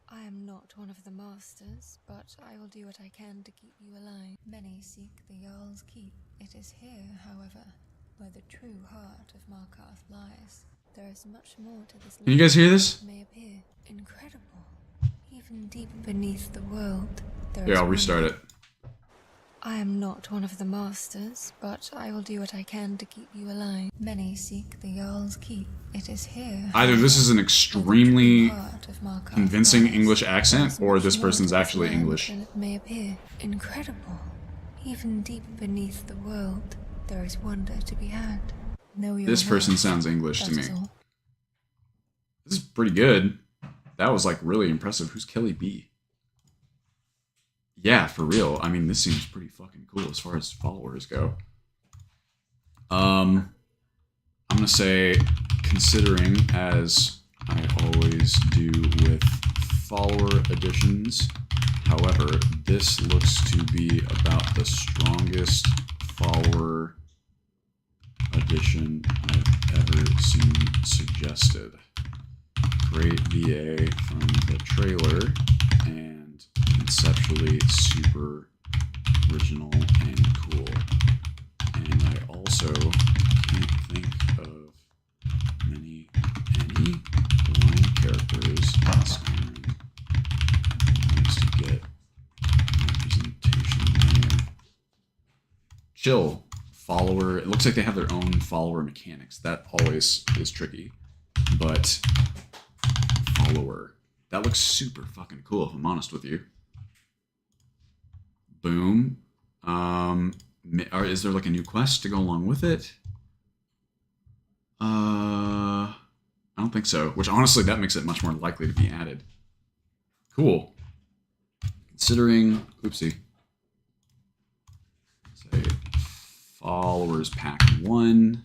S6: I am not one of the masters, but I will do what I can to keep you alive. Many seek the Jarl's keep. It is here, however, where the true heart of Markarth lies. There is much more to this.
S2: Can you guys hear this?
S6: May appear incredible. Even deep beneath the world, there is
S2: Yeah, I'll restart it.
S6: I am not one of the masters, but I will do what I can to keep you alive. Many seek the Jarl's keep. It is here.
S2: Either this is an extremely
S6: heart of Markarth
S2: convincing
S6: lies.
S2: English accent,
S6: There is
S2: or
S6: much
S2: this
S6: more
S2: person's
S6: to this
S2: actually
S6: land
S2: English.
S6: than it may appear incredible. Even deep beneath the world, there is wonder to be had. Know your
S2: This person
S6: worth.
S2: sounds English to
S6: That
S2: me.
S6: is all.
S2: This is pretty good. That was like really impressive. Who's Kelly B? Yeah, for real. I mean, this seems pretty fucking cool as far as followers go. I'm gonna say, considering, as I always do with follower additions, however, this looks to be about the strongest follower addition I've ever seen suggested. Great VA from the trailer, and conceptually super original and cool. And I also can't think of any blind characters in Skyrim wants to get representation there. Chill. Follower. It looks like they have their own follower mechanics. That always is tricky. But follower. That looks super fucking cool, if I'm honest with you. Boom. Is there like a new quest to go along with it? I don't think so. Which honestly, that makes it much more likely to be added. Cool. Considering, oopsie. Say followers pack 1.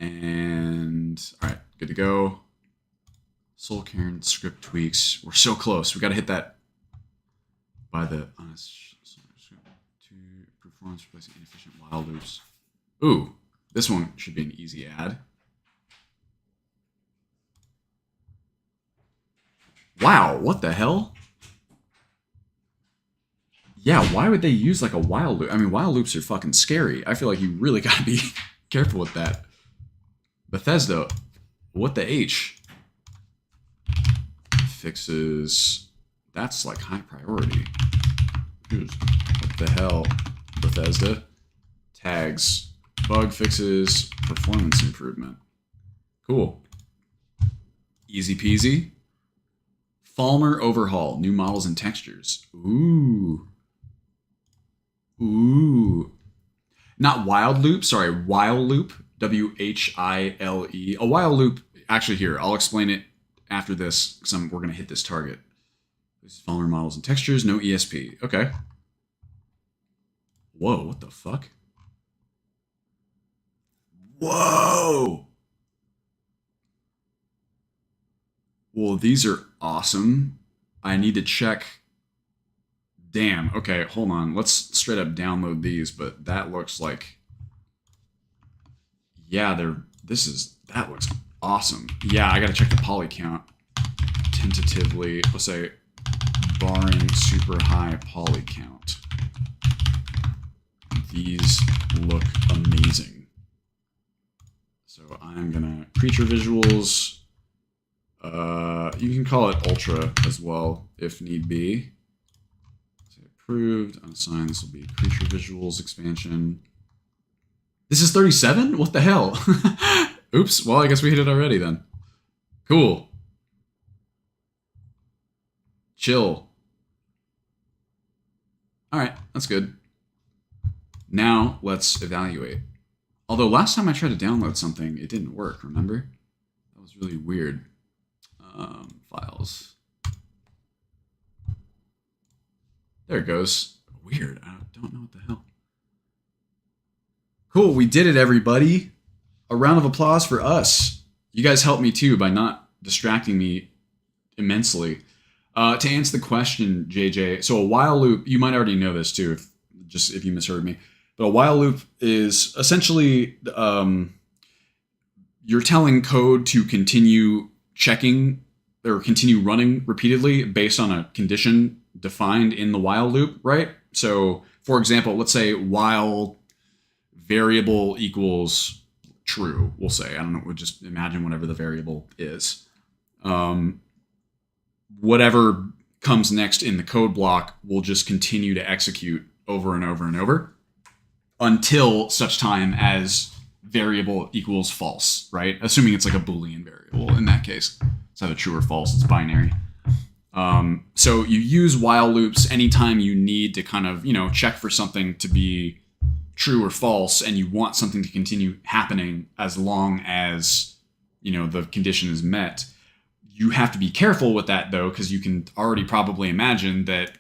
S2: And all right, good to go. Soul Cairn script tweaks. We're so close. We got to hit that by the honest to performance replacing inefficient wild loops. Ooh, this one should be an easy add. Wow, what the hell? Yeah, why would they use like a wild loop? I mean, wild loops are fucking scary. I feel like you really gotta be careful with that. Bethesda, what the H? Fixes, that's like high priority. What the hell? Bethesda. Tags, bug fixes, performance improvement. Cool. Easy peasy. Falmer overhaul, new models and textures. Ooh. Ooh. Not wild loop, sorry, while loop. W-H-I-L-E. A while loop, actually here, I'll explain it after this, because we're going to hit this target. This is Falmer models and textures, no ESP. Okay. Whoa, what the fuck? Whoa! Well, these are awesome. I need to check. Damn, okay, hold on. Let's straight up download these, but that looks like... Yeah, that looks awesome. Yeah, I gotta check the poly count. Tentatively, let's say, barring super high poly count. These look amazing. So I'm gonna, creature visuals, you can call it ultra as well, if need be. So approved, unassigned, this will be creature visuals expansion. This is 37? What the hell? Oops, well, I guess we hit it already then. Cool. Chill. Alright, that's good. Now, let's evaluate. Although last time I tried to download something, it didn't work, remember? That was really weird. Files. There it goes. Weird, I don't know what the hell. Cool, we did it, everybody. A round of applause for us. You guys helped me too by not distracting me immensely. To answer the question, JJ, so a while loop, you might already know this too, if you misheard me, but a while loop is essentially you're telling code to continue checking or continue running repeatedly based on a condition defined in the while loop, right? So, for example, let's say while variable equals true, we'll say. I don't know, we'll just imagine whatever the variable is. Whatever comes next in the code block will just continue to execute over and over and over until such time as variable equals false, right? Assuming it's like a Boolean variable in that case. It's either true or false, it's binary. So you use while loops anytime you need to kind of, check for something to be true or false, and you want something to continue happening as long as, the condition is met. You have to be careful with that, though, because you can already probably imagine that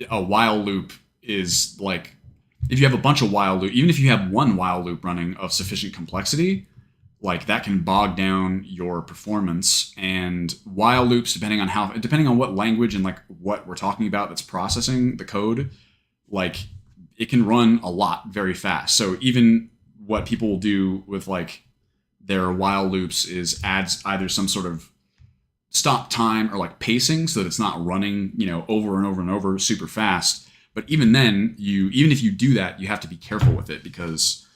S2: a while loop is like, if you have a bunch of while loop, even if you have one while loop running of sufficient complexity, like that can bog down your performance. And while loops, depending on what language and like what we're talking about that's processing the code, like it can run a lot very fast. So even what people will do with like their while loops is adds either some sort of stop time or like pacing so that it's not running, over and over and over super fast. But even then, even if you do that, you have to be careful with it because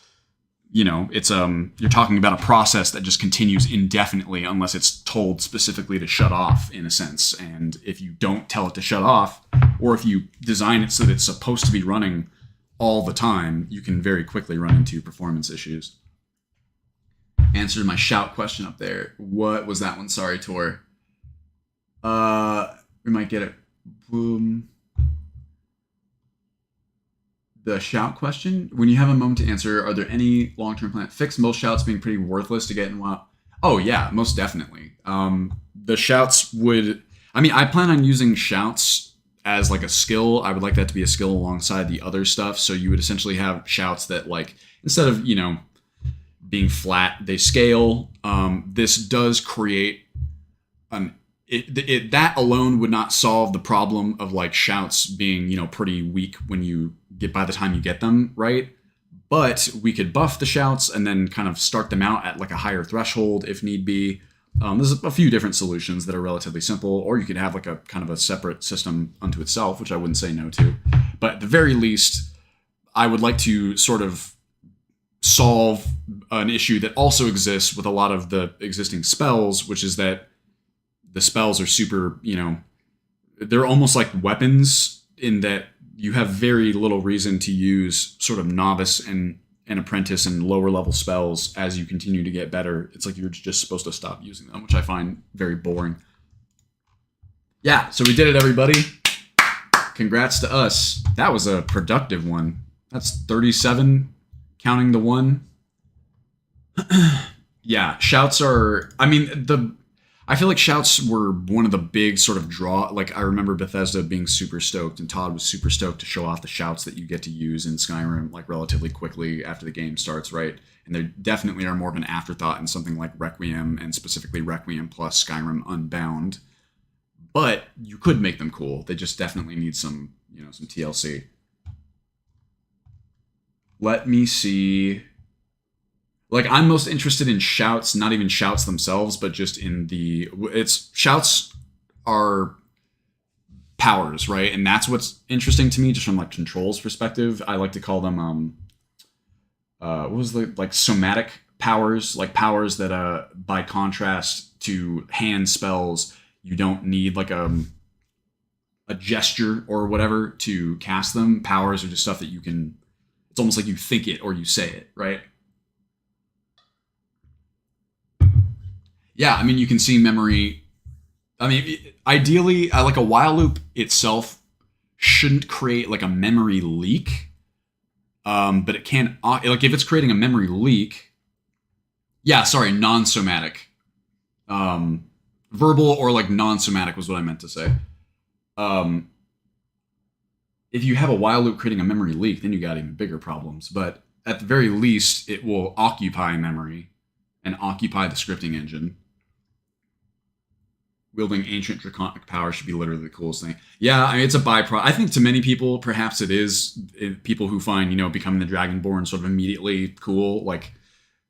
S2: you know, it's you're talking about a process that just continues indefinitely unless it's told specifically to shut off, in a sense. And if you don't tell it to shut off, or if you design it so that it's supposed to be running all the time, you can very quickly run into performance issues. Answered my shout question up there. What was that one? Sorry, Tor. We might get it. Boom. The shout question. When you have a moment to answer, are there any long-term plans? Fix most shouts being pretty worthless to get in WoW. Oh yeah, most definitely. The shouts would. I mean, I plan on using shouts as like a skill. I would like that to be a skill alongside the other stuff. So you would essentially have shouts that, like, instead of, you know, being flat, they scale. This does create an. That alone would not solve the problem of like shouts being, you know, pretty weak when you get, by the time you get them, right? But we could buff the shouts and then kind of start them out at like a higher threshold if need be. There's a few different solutions that are relatively simple, or you could have like a kind of a separate system unto itself, which I wouldn't say no to. But at the very least, I would like to sort of solve an issue that also exists with a lot of the existing spells, which is that the spells are super, you know, they're almost like weapons in that you have very little reason to use sort of novice and apprentice and lower level spells as you continue to get better. It's like you're just supposed to stop using them, which I find very boring. Yeah, so we did it, everybody. Congrats to us. That was a productive one. That's 37, counting the one. Yeah, shouts are, I mean, I feel like shouts were one of the big sort of draw. Like, I remember Bethesda being super stoked, and Todd was super stoked to show off the shouts that you get to use in Skyrim, like, relatively quickly after the game starts, right? And they definitely are more of an afterthought in something like Requiem, and specifically Requiem plus Skyrim Unbound. But you could make them cool. They just definitely need some, you know, some TLC. Let me see. Like, I'm most interested in shouts, not even shouts themselves, but just in shouts are powers, right? And that's what's interesting to me, just from like controls perspective. I like to call them, what was the, like, somatic powers, like powers that, by contrast to hand spells, you don't need like a gesture or whatever to cast them. Powers are just stuff that you can, it's almost like you think it or you say it, right? Yeah, I mean, you can see memory. I mean, ideally, like a while loop itself shouldn't create like a memory leak. But it can, like, if it's creating a memory leak. Yeah, sorry, non-somatic. Verbal or like non-somatic was what I meant to say. If you have a while loop creating a memory leak, then you got even bigger problems. But at the very least, it will occupy memory and occupy the scripting engine. Wielding ancient draconic power should be literally the coolest thing. Yeah, I mean, it's a byproduct. I think to many people, perhaps it is. People who find, you know, becoming the Dragonborn sort of immediately cool. Like,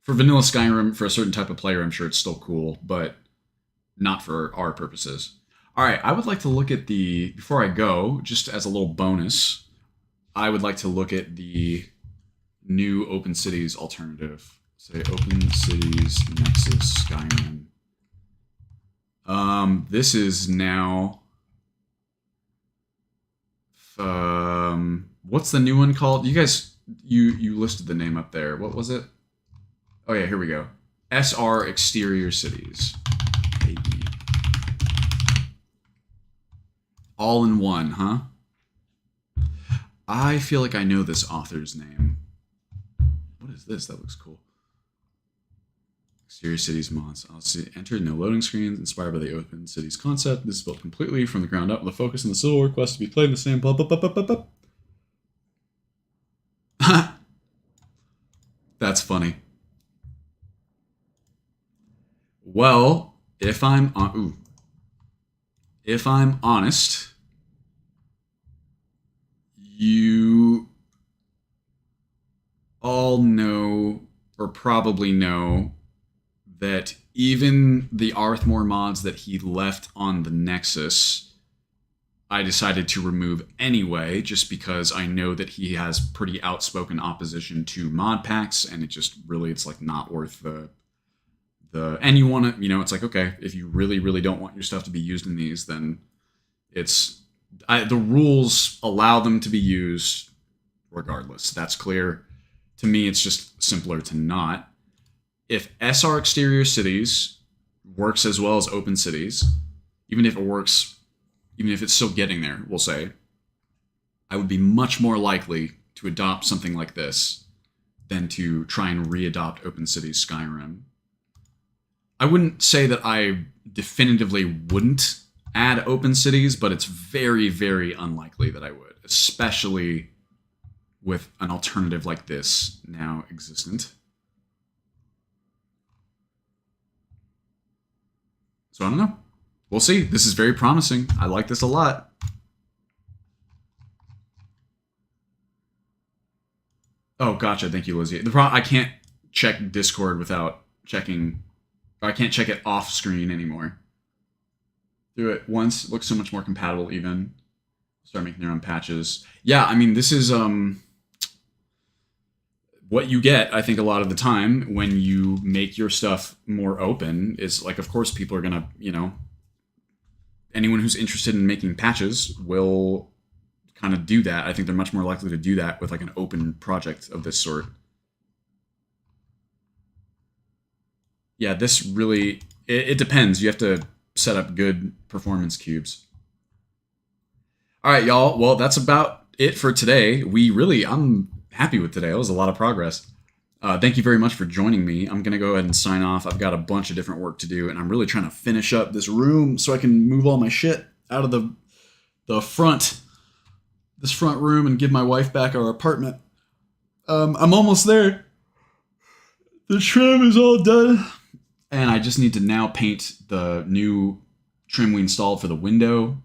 S2: for vanilla Skyrim, for a certain type of player, I'm sure it's still cool, but not for our purposes. All right, I would like to look at before I go, just as a little bonus, I would like to look at the new Open Cities alternative. Say Open Cities Nexus Skyrim. This is now, what's the new one called? You guys, you listed the name up there. What was it? Oh yeah, here we go. SR Exterior Cities. AE. All in one, huh? I feel like I know this author's name. What is this? That looks cool. Exterior Cities mods. I'll see. Enter no loading screens. Inspired by the Open Cities concept. This is built completely from the ground up with a focus on the Civil War quest to be played in the same. Blah, blah, blah, blah, blah, blah. That's funny. Well, if I'm honest, you all know, or probably know, that even the Arthmore mods that he left on the Nexus I decided to remove anyway, just because I know that he has pretty outspoken opposition to mod packs, and it just really, it's like not worth the and you want to, you know, it's like, okay, if you really, really don't want your stuff to be used in these, then the rules allow them to be used regardless. That's clear. To me, it's just simpler to not. If SR Exterior Cities works as well as Open Cities, even if it's still getting there, we'll say, I would be much more likely to adopt something like this than to try and re-adopt Open Cities Skyrim. I wouldn't say that I definitively wouldn't add Open Cities, but it's very, very unlikely that I would, especially with an alternative like this now existent. So I don't know. We'll see. This is very promising. I like this a lot. Oh, gotcha. Thank you, Lizzie. I can't check Discord without checking. I can't check it off screen anymore. Do it once. It looks so much more compatible even. Start making their own patches. Yeah, I mean, this is what you get, I think, a lot of the time when you make your stuff more open is, like, of course, people are going to, you know, anyone who's interested in making patches will kind of do that. I think they're much more likely to do that with, like, an open project of this sort. Yeah, this really, it depends. You have to set up good performance cubes. All right, y'all. Well, that's about it for today. I'm happy with today. That was a lot of progress. Thank you very much for joining me. I'm going to go ahead and sign off. I've got a bunch of different work to do, and I'm really trying to finish up this room so I can move all my shit out of the front, this front room, and give my wife back our apartment. I'm almost there. The trim is all done, and I just need to now paint the new trim we installed for the window,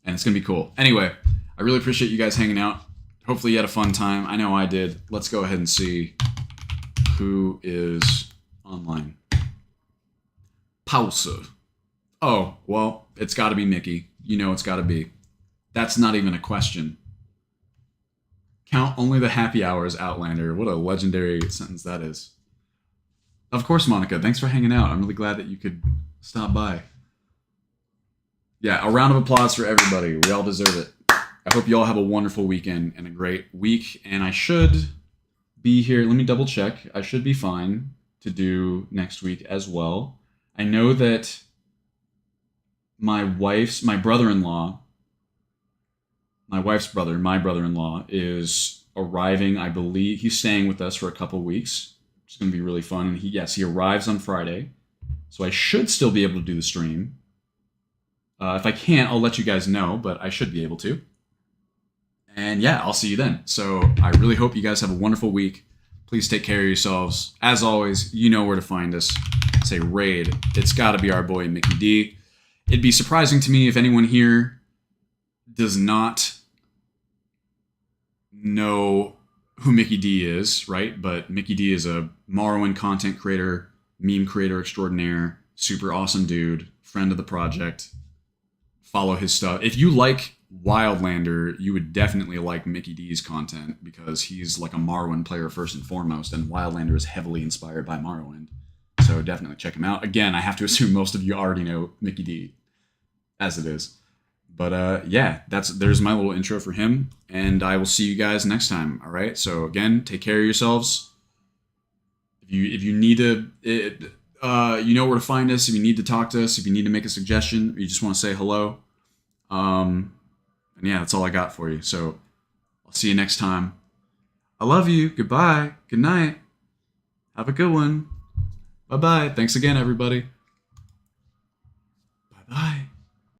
S2: and it's going to be cool. Anyway, I really appreciate you guys hanging out. Hopefully you had a fun time. I know I did. Let's go ahead and see who is online. Pause. Oh, well, it's got to be Mickey. You know it's got to be. That's not even a question. Count only the happy hours, Outlander. What a legendary sentence that is. Of course, Monica. Thanks for hanging out. I'm really glad that you could stop by. Yeah, a round of applause for everybody. We all deserve it. I hope you all have a wonderful weekend and a great week. And I should be here. Let me double check. I should be fine to do next week as well. I know that my brother-in-law is arriving. I believe he's staying with us for a couple weeks. It's going to be really fun. And he arrives on Friday. So I should still be able to do the stream. If I can't, I'll let you guys know, but I should be able to. And yeah, I'll see you then. So I really hope you guys have a wonderful week. Please take care of yourselves. As always, you know where to find us. Say raid. It's got to be our boy Mickey D. It'd be surprising to me if anyone here does not know who Mickey D is, right? But Mickey D is a Morrowind content creator, meme creator extraordinaire, super awesome dude, friend of the project. Follow his stuff. If you like Wildlander, you would definitely like Mickey D's content because he's like a Morrowind player first and foremost, and Wildlander is heavily inspired by Morrowind. So definitely check him out. Again, I have to assume most of you already know Mickey D as it is. But yeah, there's my little intro for him, and I will see you guys next time. All right. So again, take care of yourselves. If you need to, you know where to find us. If you need to talk to us, if you need to make a suggestion, or you just want to say hello. And yeah, that's all I got for you. So I'll see you next time. I love you. Goodbye. Good night. Have a good one. Bye-bye. Thanks again, everybody.